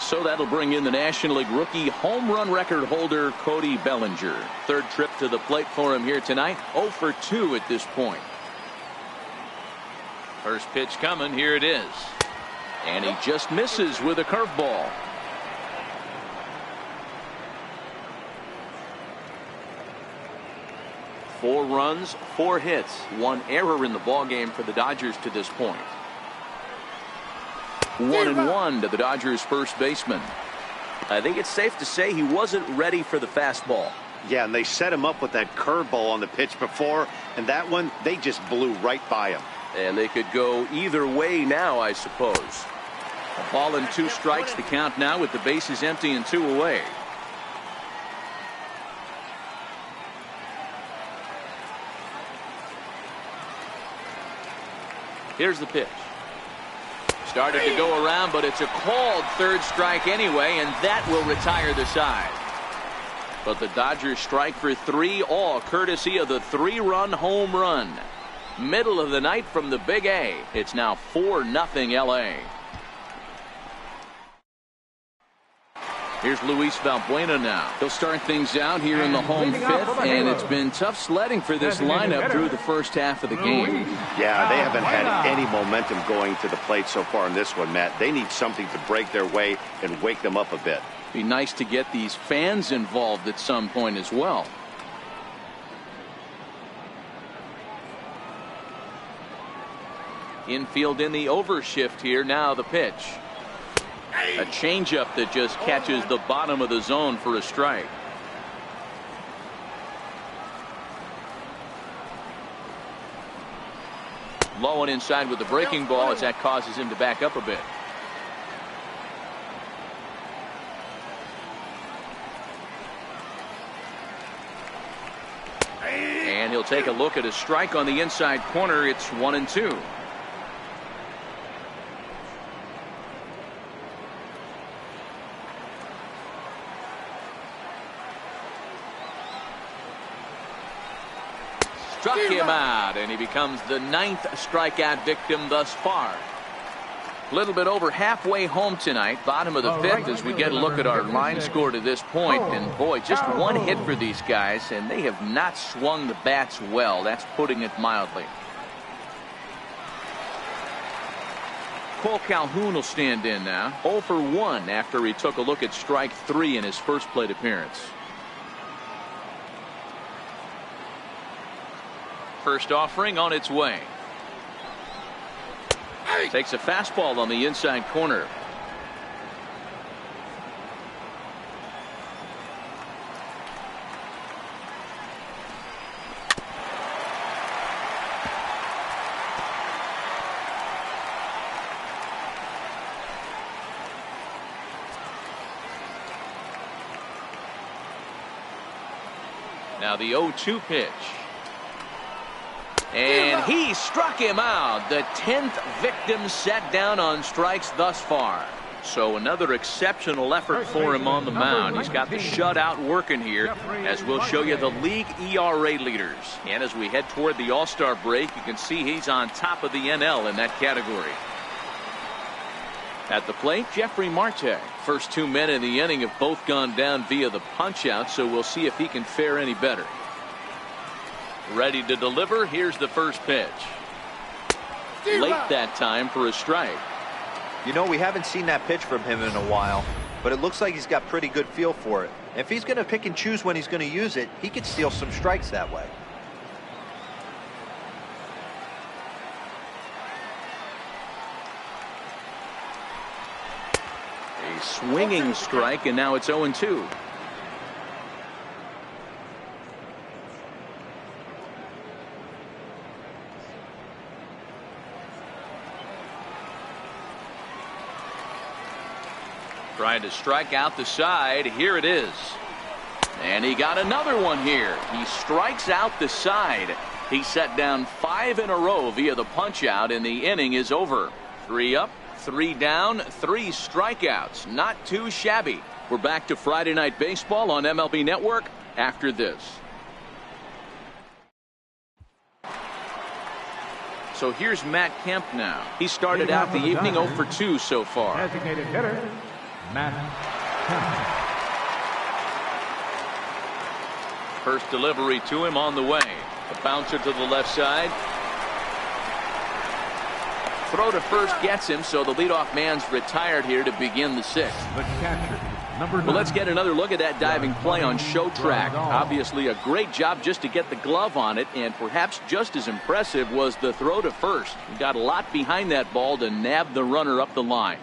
So that'll bring in the National League rookie home run record holder Cody Bellinger. Third trip to the plate for him here tonight. 0 for 2 at this point. First pitch coming. Here it is. And he just misses with a curveball. Four runs, 4 hits, 1 error in the ballgame for the Dodgers to this point. 1-1 to the Dodgers first baseman. I think it's safe to say he wasn't ready for the fastball. Yeah, and they set him up with that curveball on the pitch before, and that one, they just blew right by him. And they could go either way now, I suppose. A ball and 2 strikes, the count now with the bases empty and 2 away. Here's the pitch. Started to go around, but it's a called third strike anyway, and that will retire the side. But the Dodgers strike for 3, all courtesy of the 3-run home run. Middle of the night from the Big A. It's now 4-0 LA. Here's Luis Valbuena now. He'll start things out here in the home fifth, and it's been tough sledding for this lineup through the first half of the game. Yeah, they haven't had any momentum going to the plate so far in this one, Matt. They need something to break their way and wake them up a bit. Be nice to get these fans involved at some point as well. Infield in the overshift here. Now the pitch. A changeup that just catches the bottom of the zone for a strike. Low and inside with the breaking ball as that causes him to back up a bit. And he'll take a look at a strike on the inside corner. It's 1-2. Struck him out, and he becomes the 9th strikeout victim thus far. A little bit over halfway home tonight, bottom of the 5th, as we get a look at our line score to this point. And boy, just one hit for these guys, and they have not swung the bats well. That's putting it mildly. Cole Calhoun will stand in now. 0 for 1 after he took a look at strike 3 in his first plate appearance. First offering on its way. Takes a fastball on the inside corner. Now the 0-2 pitch. And he struck him out. The 10th victim set down on strikes thus far. So another exceptional effort for him on the mound. He's got the shutout working here, as we'll show you the league ERA leaders. And as we head toward the All-Star break, you can see he's on top of the NL in that category. At the plate, Jeffrey Marte. First 2 men in the inning have both gone down via the punch-out, so we'll see if he can fare any better. Ready to deliver. Here's the first pitch. Late that time for a strike. You know, we haven't seen that pitch from him in a while, but it looks like he's got pretty good feel for it. If he's going to pick and choose when he's going to use it, he could steal some strikes that way. A swinging strike, and now it's 0-2. Trying to strike out the side. Here it is. And he got another one here. He strikes out the side. He set down 5 in a row via the punch out, and the inning is over. 3 up, 3 down, 3 strikeouts. Not too shabby. We're back to Friday Night Baseball on MLB Network after this. So here's Matt Kemp now. He started out the evening 0 for 2 so far. Designated hitter, Matt Kemp. First delivery to him on the way. The bouncer to the left side. Throw to first gets him, so the leadoff man's retired here to begin the 6th. The catcher, number 9. Well, let's get another look at that diving play on show track. Obviously a great job just to get the glove on it, and perhaps just as impressive was the throw to first. He got a lot behind that ball to nab the runner up the line.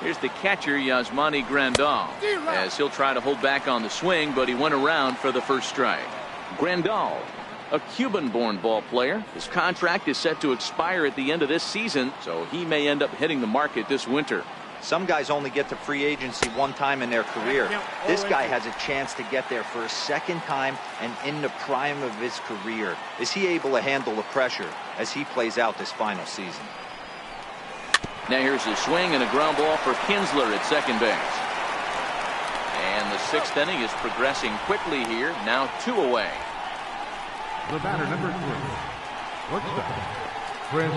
Here's the catcher, Yasmani Grandal, as he'll try to hold back on the swing, but he went around for the first strike. Grandal, a Cuban-born ball player. His contract is set to expire at the end of this season, so he may end up hitting the market this winter. Some guys only get to free agency one time in their career. This guy has a chance to get there for a second time and in the prime of his career. Is he able to handle the pressure as he plays out this final season? Now here's a swing and a ground ball for Kinsler at second base. And the 6th inning is progressing quickly here. Now 2 away. The batter, number 3, shortstop, Chris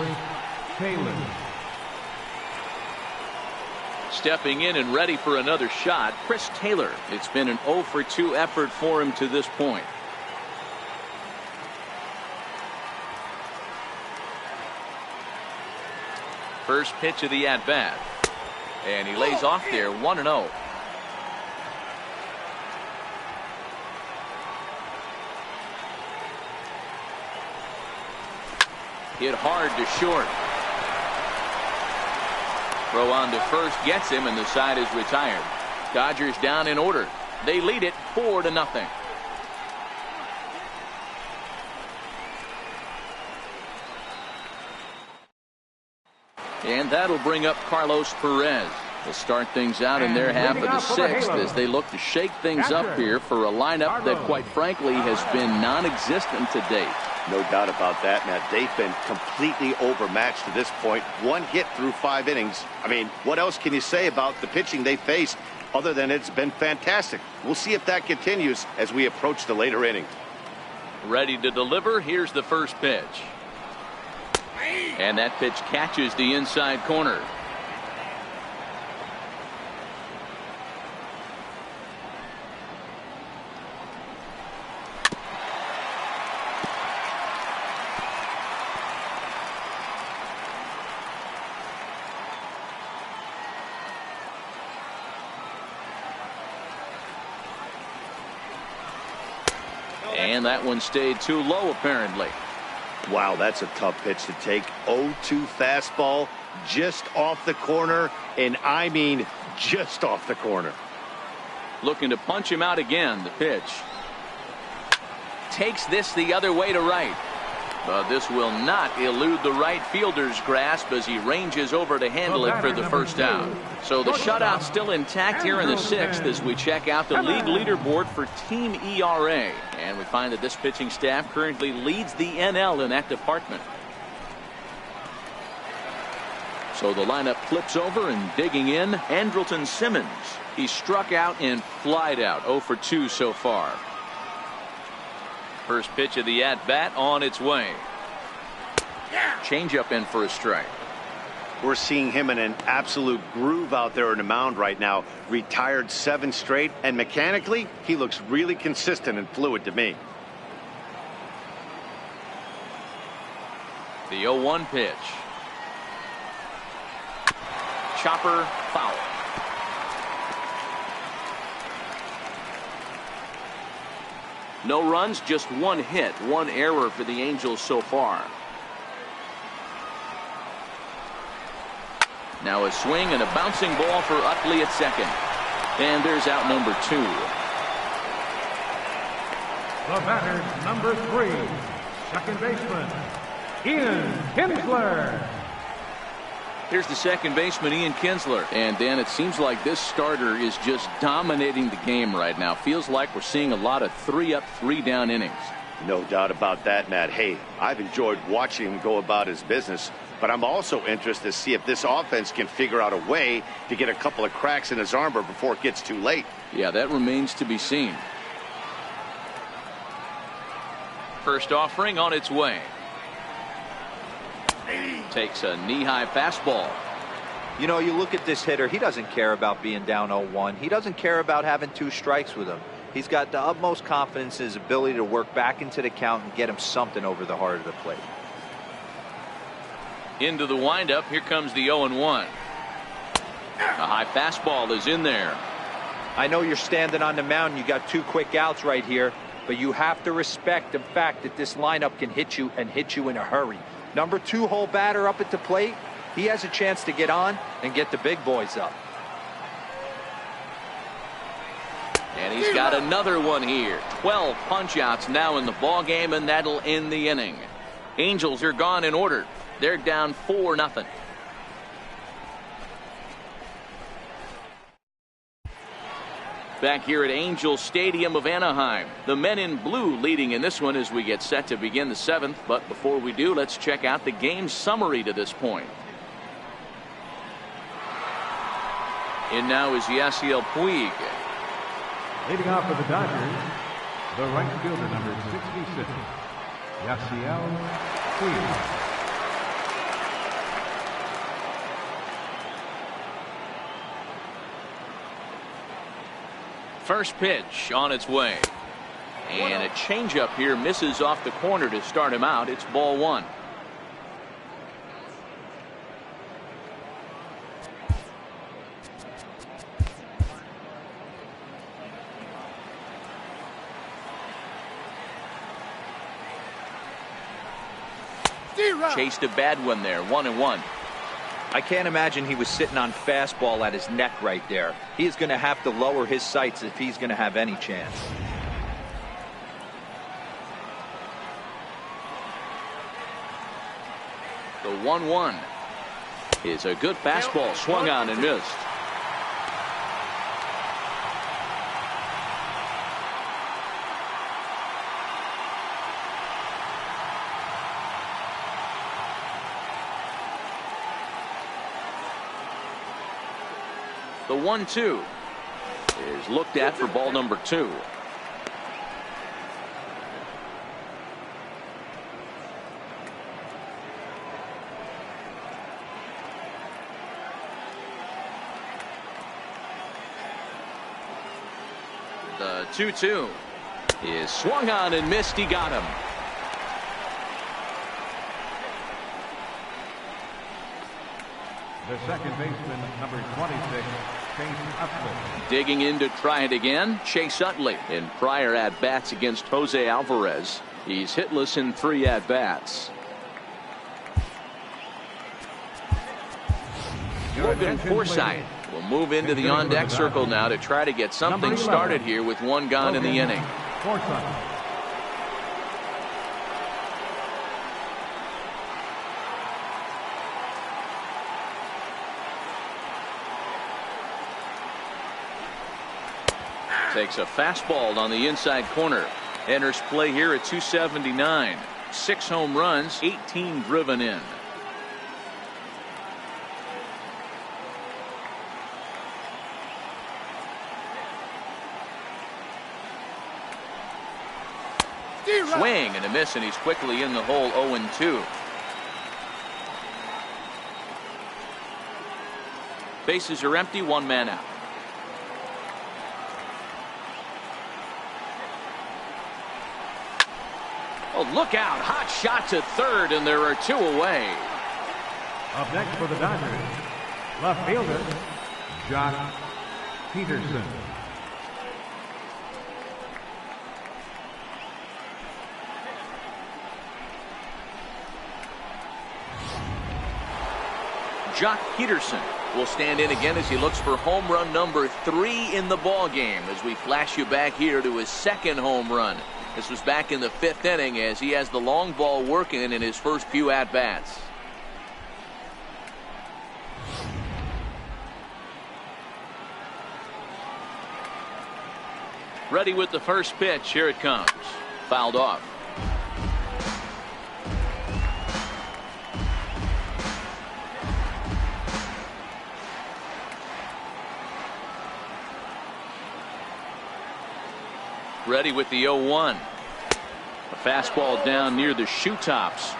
Taylor. Stepping in and ready for another shot, Chris Taylor. It's been an 0 for 2 effort for him to this point. First pitch of the at-bat. And he lays off there, 1-0. Hit hard to short. Throw on to first gets him, and the side is retired. Dodgers down in order. They lead it 4-0. And that'll bring up Carlos Perez. They'll start things out in their half of the 6th as they look to shake things up here for a lineup that, quite frankly, has been non-existent to date. No doubt about that, Matt. They've been completely overmatched to this point. 1 hit through 5 innings. I mean, what else can you say about the pitching they faced other than it's been fantastic? We'll see if that continues as we approach the later innings. Ready to deliver. Here's the first pitch. And that pitch catches the inside corner. And that one stayed too low, apparently. Wow, that's a tough pitch to take. 0-2 fastball just off the corner, and I mean just off the corner. Looking to punch him out again. The pitch takes this the other way to right. But this will not elude the right fielder's grasp as he ranges over to handle it for the first out. So the shutout still intact here in the 6th as we check out the league leaderboard for team ERA. And we find that this pitching staff currently leads the NL in that department. So the lineup flips over, and digging in, Andrelton Simmons. He struck out and flied out. 0 for 2 so far. First pitch of the at-bat on its way. Changeup in for a strike. We're seeing him in an absolute groove out there on the mound right now. Retired 7 straight, and mechanically, he looks really consistent and fluid to me. The 0-1 pitch. Chopper foul. No runs, just 1 hit, 1 error for the Angels so far. Now a swing and a bouncing ball for Utley at second. And there's out number 2. The batter, number 3, second baseman, Ian Kinsler. Here's the second baseman, Ian Kinsler. And Dan, it seems like this starter is just dominating the game right now. Feels like we're seeing a lot of 3-up, 3-down innings. No doubt about that, Matt. Hey, I've enjoyed watching him go about his business, but I'm also interested to see if this offense can figure out a way to get a couple of cracks in his armor before it gets too late. Yeah, that remains to be seen. First offering on its way. Takes a knee-high fastball. You know, you look at this hitter, he doesn't care about being down 0-1. He doesn't care about having 2 strikes with him. He's got the utmost confidence in his ability to work back into the count and get him something over the heart of the plate. Into the windup. Here comes the 0-1. A high fastball is in there. I know you're standing on the mound. You got 2 quick outs right here, but you have to respect the fact that this lineup can hit you and hit you in a hurry. Number 2 hole batter up at the plate. He has a chance to get on and get the big boys up. And he's got another one here. 12 punch outs now in the ball game, and that'll end the inning. Angels are gone in order. They're down 4-0. Back here at Angel Stadium of Anaheim, the men in blue leading in this one as we get set to begin the 7th. But before we do, let's check out the game summary to this point. In now is Yasiel Puig. Leading off for the Dodgers, the right fielder, number 66, Yasiel Puig. First pitch on its way. And a changeup here misses off the corner to start him out. It's ball one. Chased a bad one there. 1-1. I can't imagine he was sitting on fastball at his neck right there. He is going to have to lower his sights if he's going to have any chance. The 1-1 is a good fastball, swung on and missed. The 1-2 is looked at for ball number 2. The 2-2 is swung on and missed. He got him. The second baseman, number 26, Chase Utley. Digging in to try it again, Chase Utley. In prior at-bats against Jose Alvarez, he's hitless in 3 at-bats. Logan Forsythe will move into the on-deck circle now to try to get something started here with 1 gone in the inning. Forsythe. Takes a fastball on the inside corner. Enters play here at 279. 6 home runs, 18 driven in. Swing and a miss, and he's quickly in the hole. 0-2. Bases are empty, 1 man out. Oh, look out. Hot shot to third, and there are 2 away. Up next for the Dodgers, left fielder, Jock Peterson. Jock Peterson will stand in again as he looks for home run number 3 in the ball game, as we flash you back here to his 2nd home run. This was back in the 5th inning as he has the long ball working in his first few at-bats. Ready with the first pitch. Here it comes. Fouled off. Ready with the 0-1. A fastball down near the shoe tops.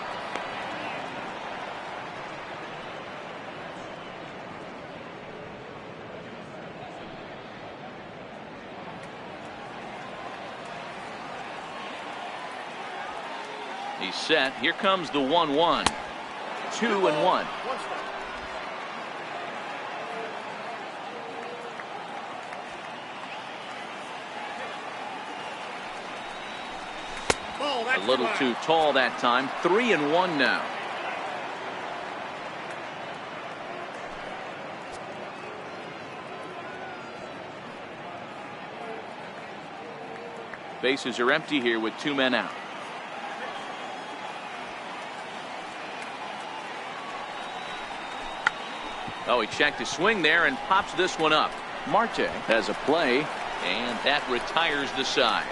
He's set. Here comes the 1-1. 2-1. A little too tall that time. 3-1 now. Bases are empty here with 2 men out. Oh, he checked his swing there and pops this one up. Marte has a play, and that retires the side.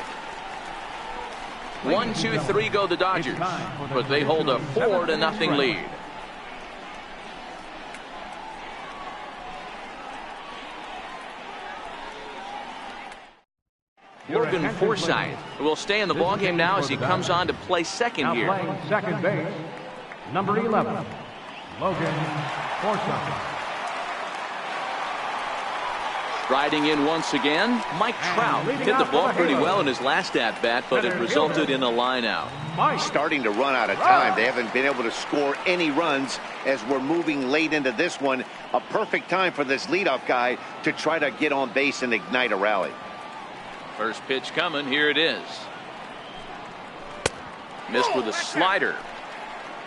1, 2, 3 go the Dodgers, but they hold a 4-0 lead. Morgan Forsythe, who will stay in the ballgame now as he comes on to play second Now here. playing second base, number 11, Logan Forsythe. Riding in once again, Mike Trout hit the ball pretty well in his last at-bat, but it resulted in a line-out. Starting to run out of time. They haven't been able to score any runs as we're moving late into this one. A perfect time for this leadoff guy to try to get on base and ignite a rally. First pitch coming. Here it is. Missed with a slider.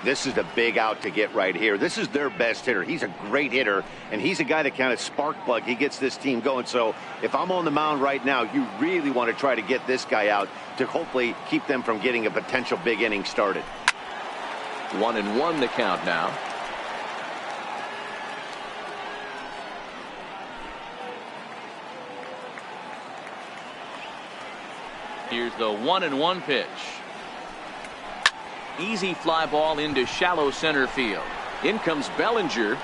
This is the big out to get right here. This is their best hitter. He's a great hitter, and he's a guy that kind of spark plug. He gets this team going. So if I'm on the mound right now, you really want to try to get this guy out to hopefully keep them from getting a potential big inning started. 1-1 the count now. Here's the 1-1 pitch. Easy fly ball into shallow center field. In comes Bellinger.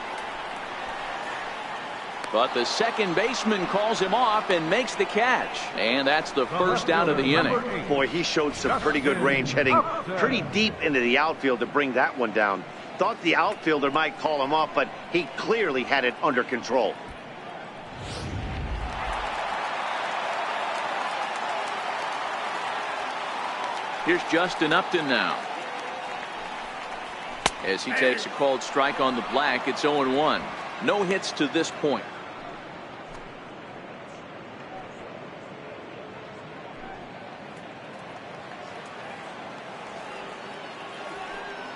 But the second baseman calls him off and makes the catch. And that's the first out of the inning. Boy, he showed some pretty good range, heading pretty deep into the outfield to bring that one down. Thought the outfielder might call him off, but he clearly had it under control. Here's Justin Upton now. As he takes a called strike on the black, it's 0-1. No hits to this point.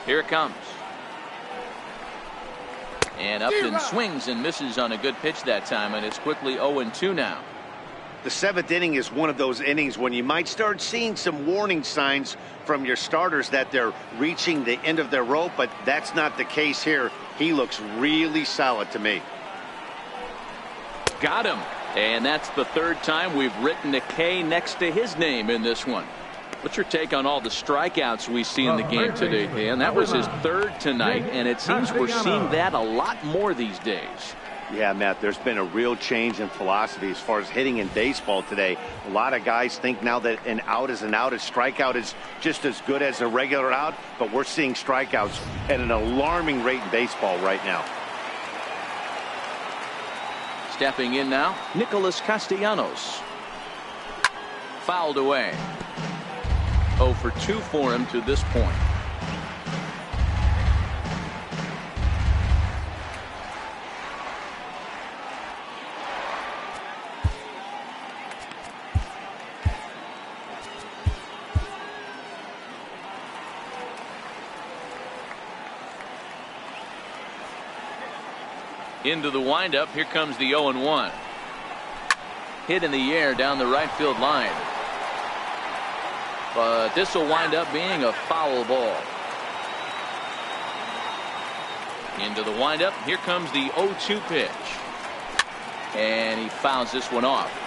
Here it comes. And Upton swings and misses on a good pitch that time, and it's quickly 0-2 now. The seventh inning is one of those innings when you might start seeing some warning signs from your starters that they're reaching the end of their rope, but that's not the case here. He looks really solid to me. Got him. And that's the third time we've written a K next to his name in this one. What's your take on all the strikeouts we see in the game today, Dan? That was his third tonight, and it seems we're seeing that a lot more these days. Yeah, Matt, there's been a real change in philosophy as far as hitting in baseball today. A lot of guys think now that an out is an out. A strikeout is just as good as a regular out, but we're seeing strikeouts at an alarming rate in baseball right now. Stepping in now, Nicholas Castellanos. Fouled away. 0 for 2 for him to this point. Into the windup. Here comes the 0-1. Hit in the air down the right field line. But this will wind up being a foul ball. Into the windup. Here comes the 0-2 pitch. And he fouls this one off.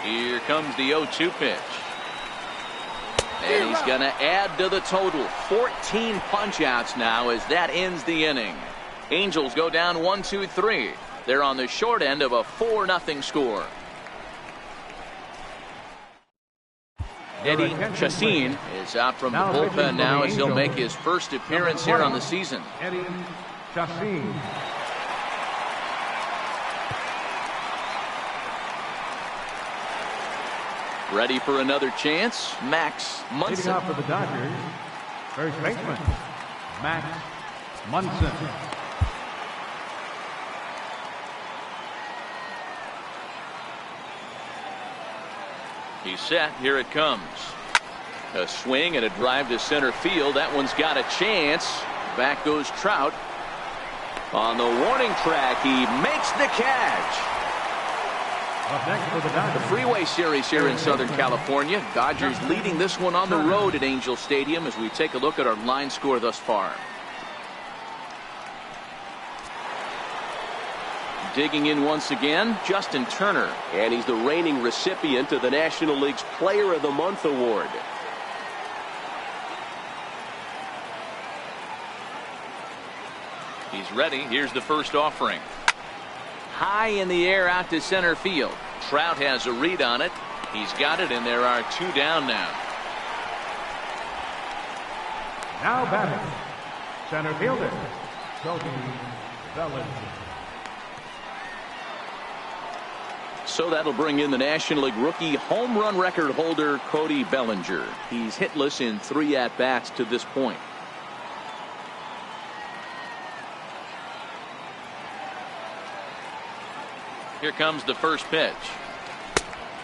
Here comes the 0-2 pitch. And he's going to add to the total. 14 punch-outs now as that ends the inning. Angels go down 1-2-3. They're on the short end of a 4-0 score. Eddie Chassin is out from the bullpen now as he'll make his first appearance here on the season. Eddie Chassin. Ready for another chance, Max Munson. Leading off for the Dodgers, first baseman, Max Munson. He's set. Here it comes. A swing and a drive to center field. That one's got a chance. Back goes Trout. On the warning track, he makes the catch. Up next for the Dodgers. The Freeway Series here in Southern California. Dodgers leading this one on the road at Angel Stadium as we take a look at our line score thus far. Digging in once again, Justin Turner. And he's the reigning recipient of the National League's Player of the Month award. He's ready. Here's the first offering. High in the air out to center field. Trout has a read on it. He's got it, and there are 2 down now. Now batting, center fielder, Cody Bellinger. So that'll bring in the National League rookie home run record holder Cody Bellinger. He's hitless in 3 at-bats to this point. Here comes the first pitch.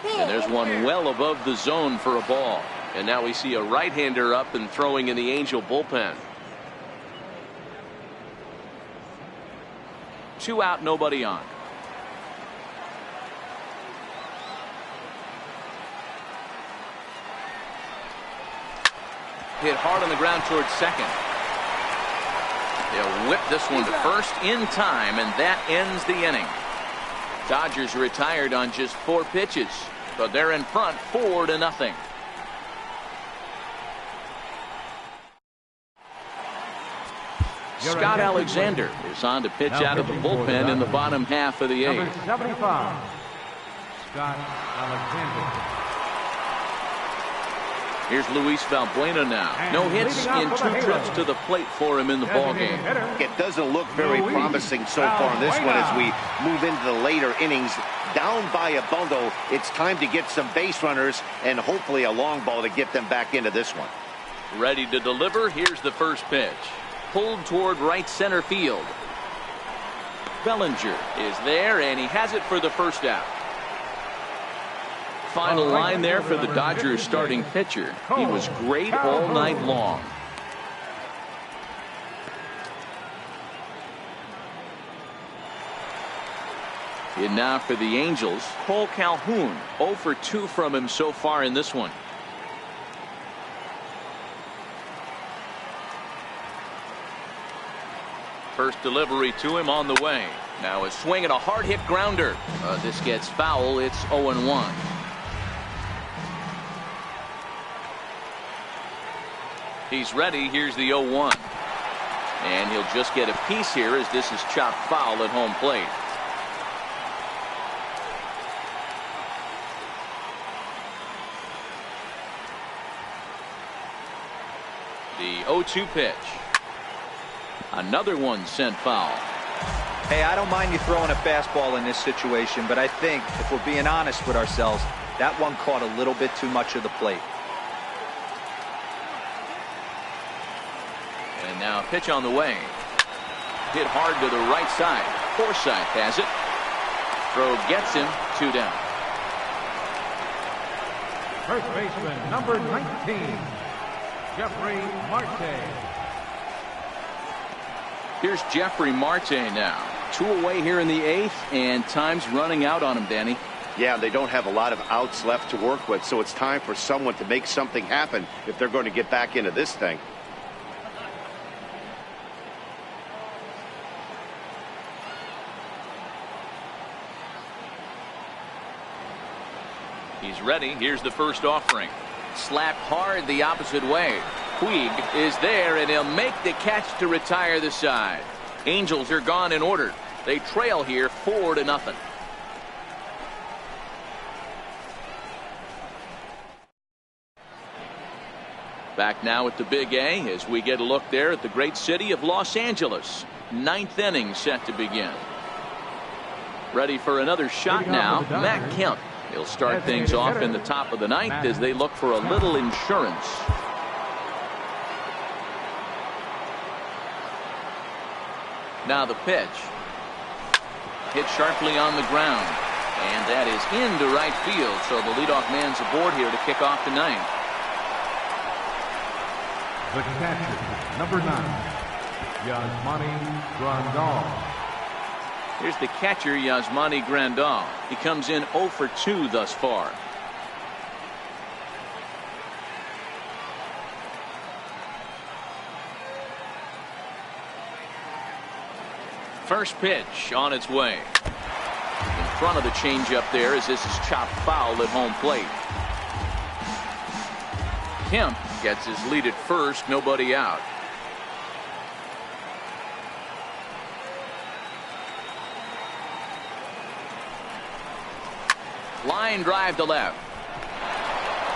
And there's one well above the zone for a ball. And now we see a right-hander up and throwing in the Angel bullpen. 2 out, nobody on. Hit hard on the ground towards second. They'll whip this one to first in time, and that ends the inning. Dodgers retired on just 4 pitches, but they're in front 4-0. Scott Alexander is on to pitch out of the bullpen in the bottom half of the 8th. Number 75, Scott Alexander. Here's Luis Valbuena now. No hits in 2 trips to the plate for him in the ballgame. It doesn't look very promising so far in this one as we move into the later innings. Down by a bundle, it's time to get some base runners and hopefully a long ball to get them back into this one. Ready to deliver. Here's the first pitch. Pulled toward right center field. Bellinger is there, and he has it for the first out. Final line there for the Dodgers starting pitcher. He was great all night long. And now for the Angels, Cole Calhoun. 0 for 2 from him so far in this one. First delivery to him on the way. Now a swing and a hard hit grounder. This gets foul. It's 0-1. He's ready. Here's the 0-1. And he'll just get a piece here as this is chopped foul at home plate. The 0-2 pitch. Another one sent foul. Hey, I don't mind you throwing a fastball in this situation, but I think if we're being honest with ourselves, that one caught a little bit too much of the plate. And now pitch on the way. Hit hard to the right side. Forsythe has it. Throw gets him. 2 down. First baseman, number 19, Jeffrey Marte. Here's Jeffrey Marte now. 2 away here in the 8th, and time's running out on him, Danny. Yeah, they don't have a lot of outs left to work with, so it's time for someone to make something happen if they're going to get back into this thing. He's ready. Here's the first offering. Slapped hard the opposite way. Puig is there, and he'll make the catch to retire the side. Angels are gone in order. They trail here 4-0. Back now at the Big A as we get a look there at the great city of Los Angeles. 9th inning set to begin. Ready for another shot now. Matt Kemp. He'll start things off in the top of the 9th as they look for a little insurance. Now the pitch. Hit sharply on the ground. And that is into right field. So the leadoff man's aboard here to kick off the 9th. The catcher, number 9, Yasmani Grandal. Here's the catcher, Yasmani Grandal. He comes in 0 for 2 thus far. First pitch on its way. In front of the changeup there as this is chopped foul at home plate. Kemp gets his lead at first, nobody out. Line drive to left.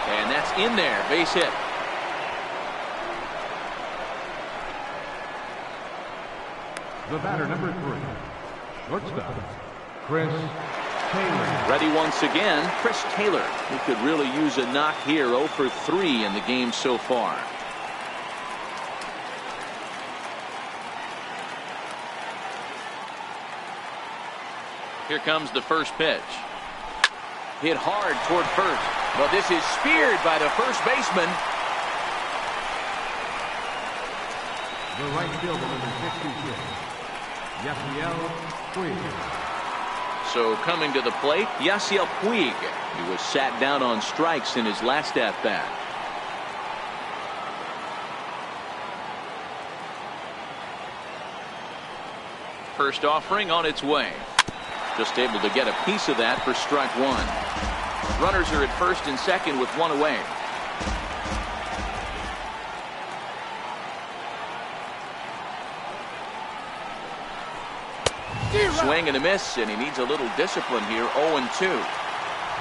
And that's in there. Base hit. The batter, number 3, shortstop, Chris Taylor. Ready once again, Chris Taylor. He could really use a knock here. 0 for 3 in the game so far. Here comes the first pitch. Hit hard toward first. But this is speared by the first baseman. The right fielder, number 66, Yasiel Puig. So coming to the plate, Yasiel Puig. He was sat down on strikes in his last at-bat. First offering on its way. Just able to get a piece of that for strike 1. Runners are at first and second with 1 away. Swing and a miss, and he needs a little discipline here. 0-2.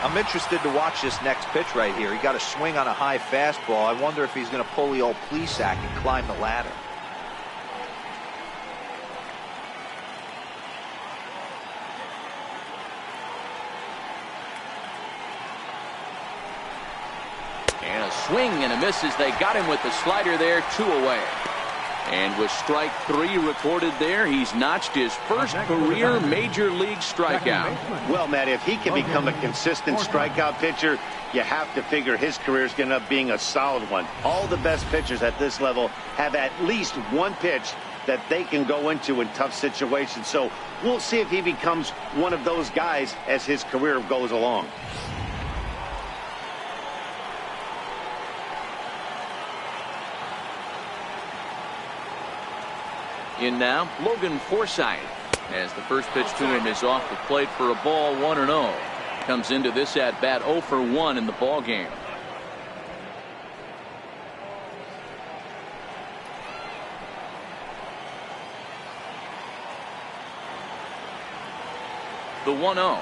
I'm interested to watch this next pitch right here. He got a swing on a high fastball. I wonder if he's going to pull the old Plesac and climb the ladder. And a swing and a miss as they got him with the slider there. 2 away. And with strike 3 recorded there, he's notched his first career major league strikeout. Well, Matt, if he can become a consistent strikeout pitcher, you have to figure his career is going to end up being a solid one. All the best pitchers at this level have at least one pitch that they can go into in tough situations. So we'll see if he becomes one of those guys as his career goes along. In now, Logan Forsythe, as the first pitch to him is off the plate for a ball. 1-0. Comes into this at bat 0 for 1 in the ball game. The 1-0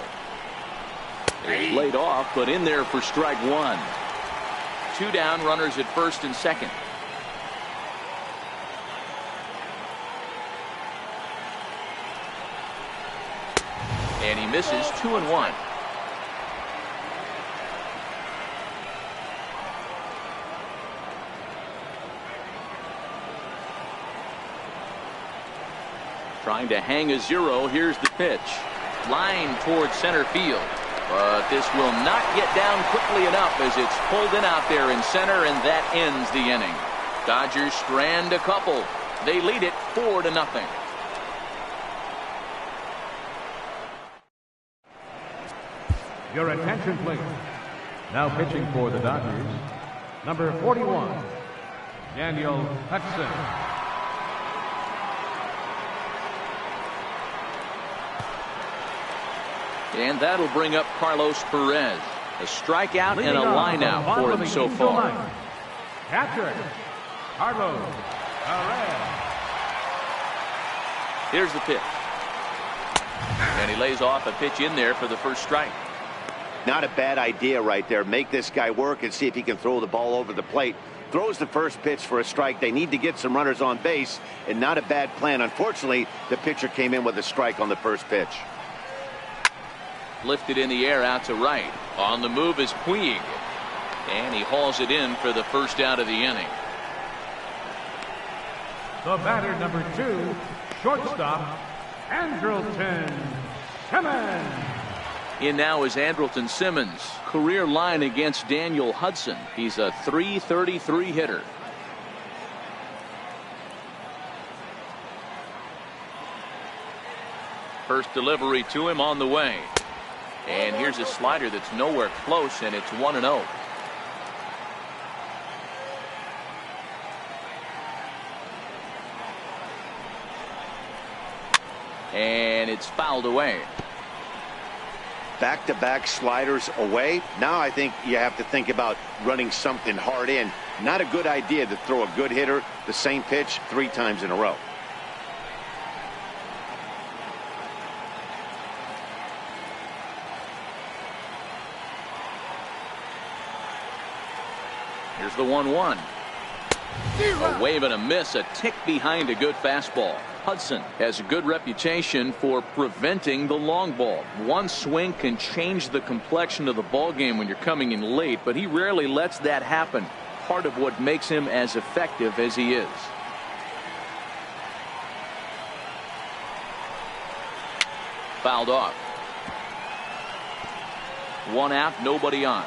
is laid off, but in there for strike 1. 2 down, runners at first and second. And he misses. 2-1. Trying to hang a 0. Here's the pitch. Line towards center field. But this will not get down quickly enough as it's pulled in out there in center, and that ends the inning. Dodgers strand a couple. They lead it 4-0. Your attention, please. Now pitching for the Dodgers, number 41, Daniel Hudson. And that'll bring up Carlos Perez. A strikeout and a lineout for him so far. Catcher, Carlos Perez. Here's the pitch. And he lays off a pitch in there for the first strike. Not a bad idea right there. Make this guy work and see if he can throw the ball over the plate. Throws the first pitch for a strike. They need to get some runners on base, and not a bad plan. Unfortunately, the pitcher came in with a strike on the first pitch. Lifted in the air out to right. On the move is Puig. And he hauls it in for the first out of the inning. The batter, number 2, shortstop, Andrelton Simmons. In now is Andrelton Simmons. Career line against Daniel Hudson. He's a .333 hitter. First delivery to him on the way. And here's a slider that's nowhere close, and it's 1-0. And it's fouled away. Back-to-back sliders away. Now I think you have to think about running something hard in. Not a good idea to throw a good hitter the same pitch 3 times in a row. Here's the 1-1. A wave and a miss, a tick behind a good fastball. Hudson has a good reputation for preventing the long ball. One swing can change the complexion of the ball game when you're coming in late, but he rarely lets that happen. Part of what makes him as effective as he is. Fouled off. One out, nobody on.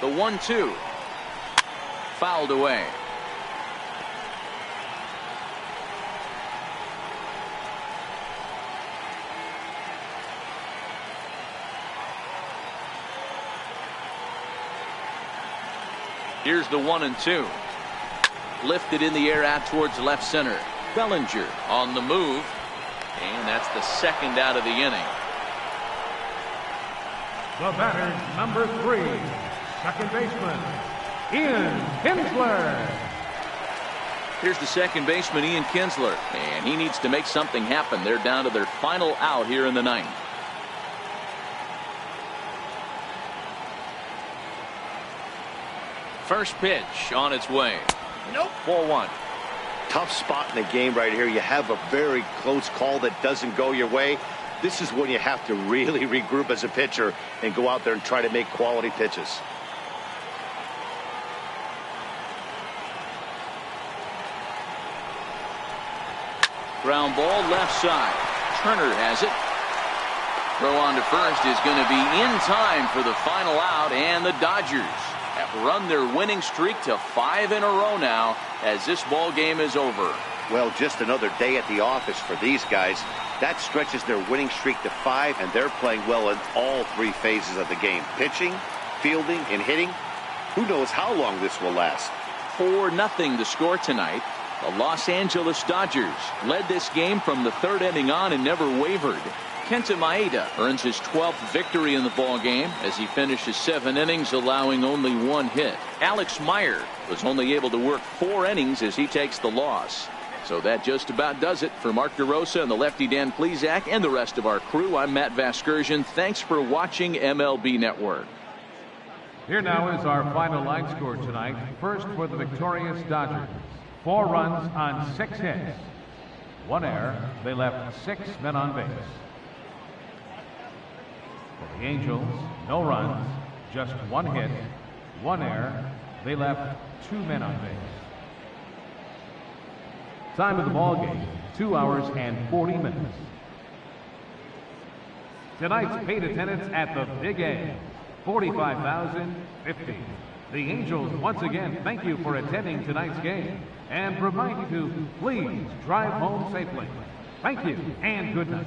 The 1-2. Fouled away. Here's the 1-2. Lifted in the air out towards left center. Bellinger on the move. And that's the second out of the inning. The batter, number 3, second baseman, Ian Kinsler. Here's the second baseman, Ian Kinsler, and he needs to make something happen. They're down to their final out here in the ninth. First pitch on its way. Nope. 4-1. Tough spot in the game right here. You have a very close call that doesn't go your way. This is when you have to really regroup as a pitcher and go out there and try to make quality pitches. Ground ball left side. Turner has it. Throw on to first is going to be in time for the final out, and the Dodgers have run their winning streak to 5 in a row now as this ball game is over. Well, just another day at the office for these guys. That stretches their winning streak to 5, and they're playing well in all 3 phases of the game. Pitching, fielding, and hitting. Who knows how long this will last. 4-0 the score tonight. The Los Angeles Dodgers led this game from the 3rd inning on and never wavered. Kenta Maeda earns his 12th victory in the ball game as he finishes 7 innings, allowing only 1 hit. Alex Meyer was only able to work 4 innings as he takes the loss. So that just about does it for Mark DeRosa and the lefty Dan Plesac and the rest of our crew. I'm Matt Vasgersian. Thanks for watching MLB Network. Here now is our final line score tonight. First for the victorious Dodgers. 4 runs on 6 hits. 1 error. They left 6 men on base. For the Angels, no runs, just 1 hit, 1 error. They left 2 men on base. Time of the ball game, 2 hours and 40 minutes. Tonight's paid attendance at the Big A, 45,050. The Angels once again thank you for attending tonight's game and remind you to please drive home safely. Thank you and good night.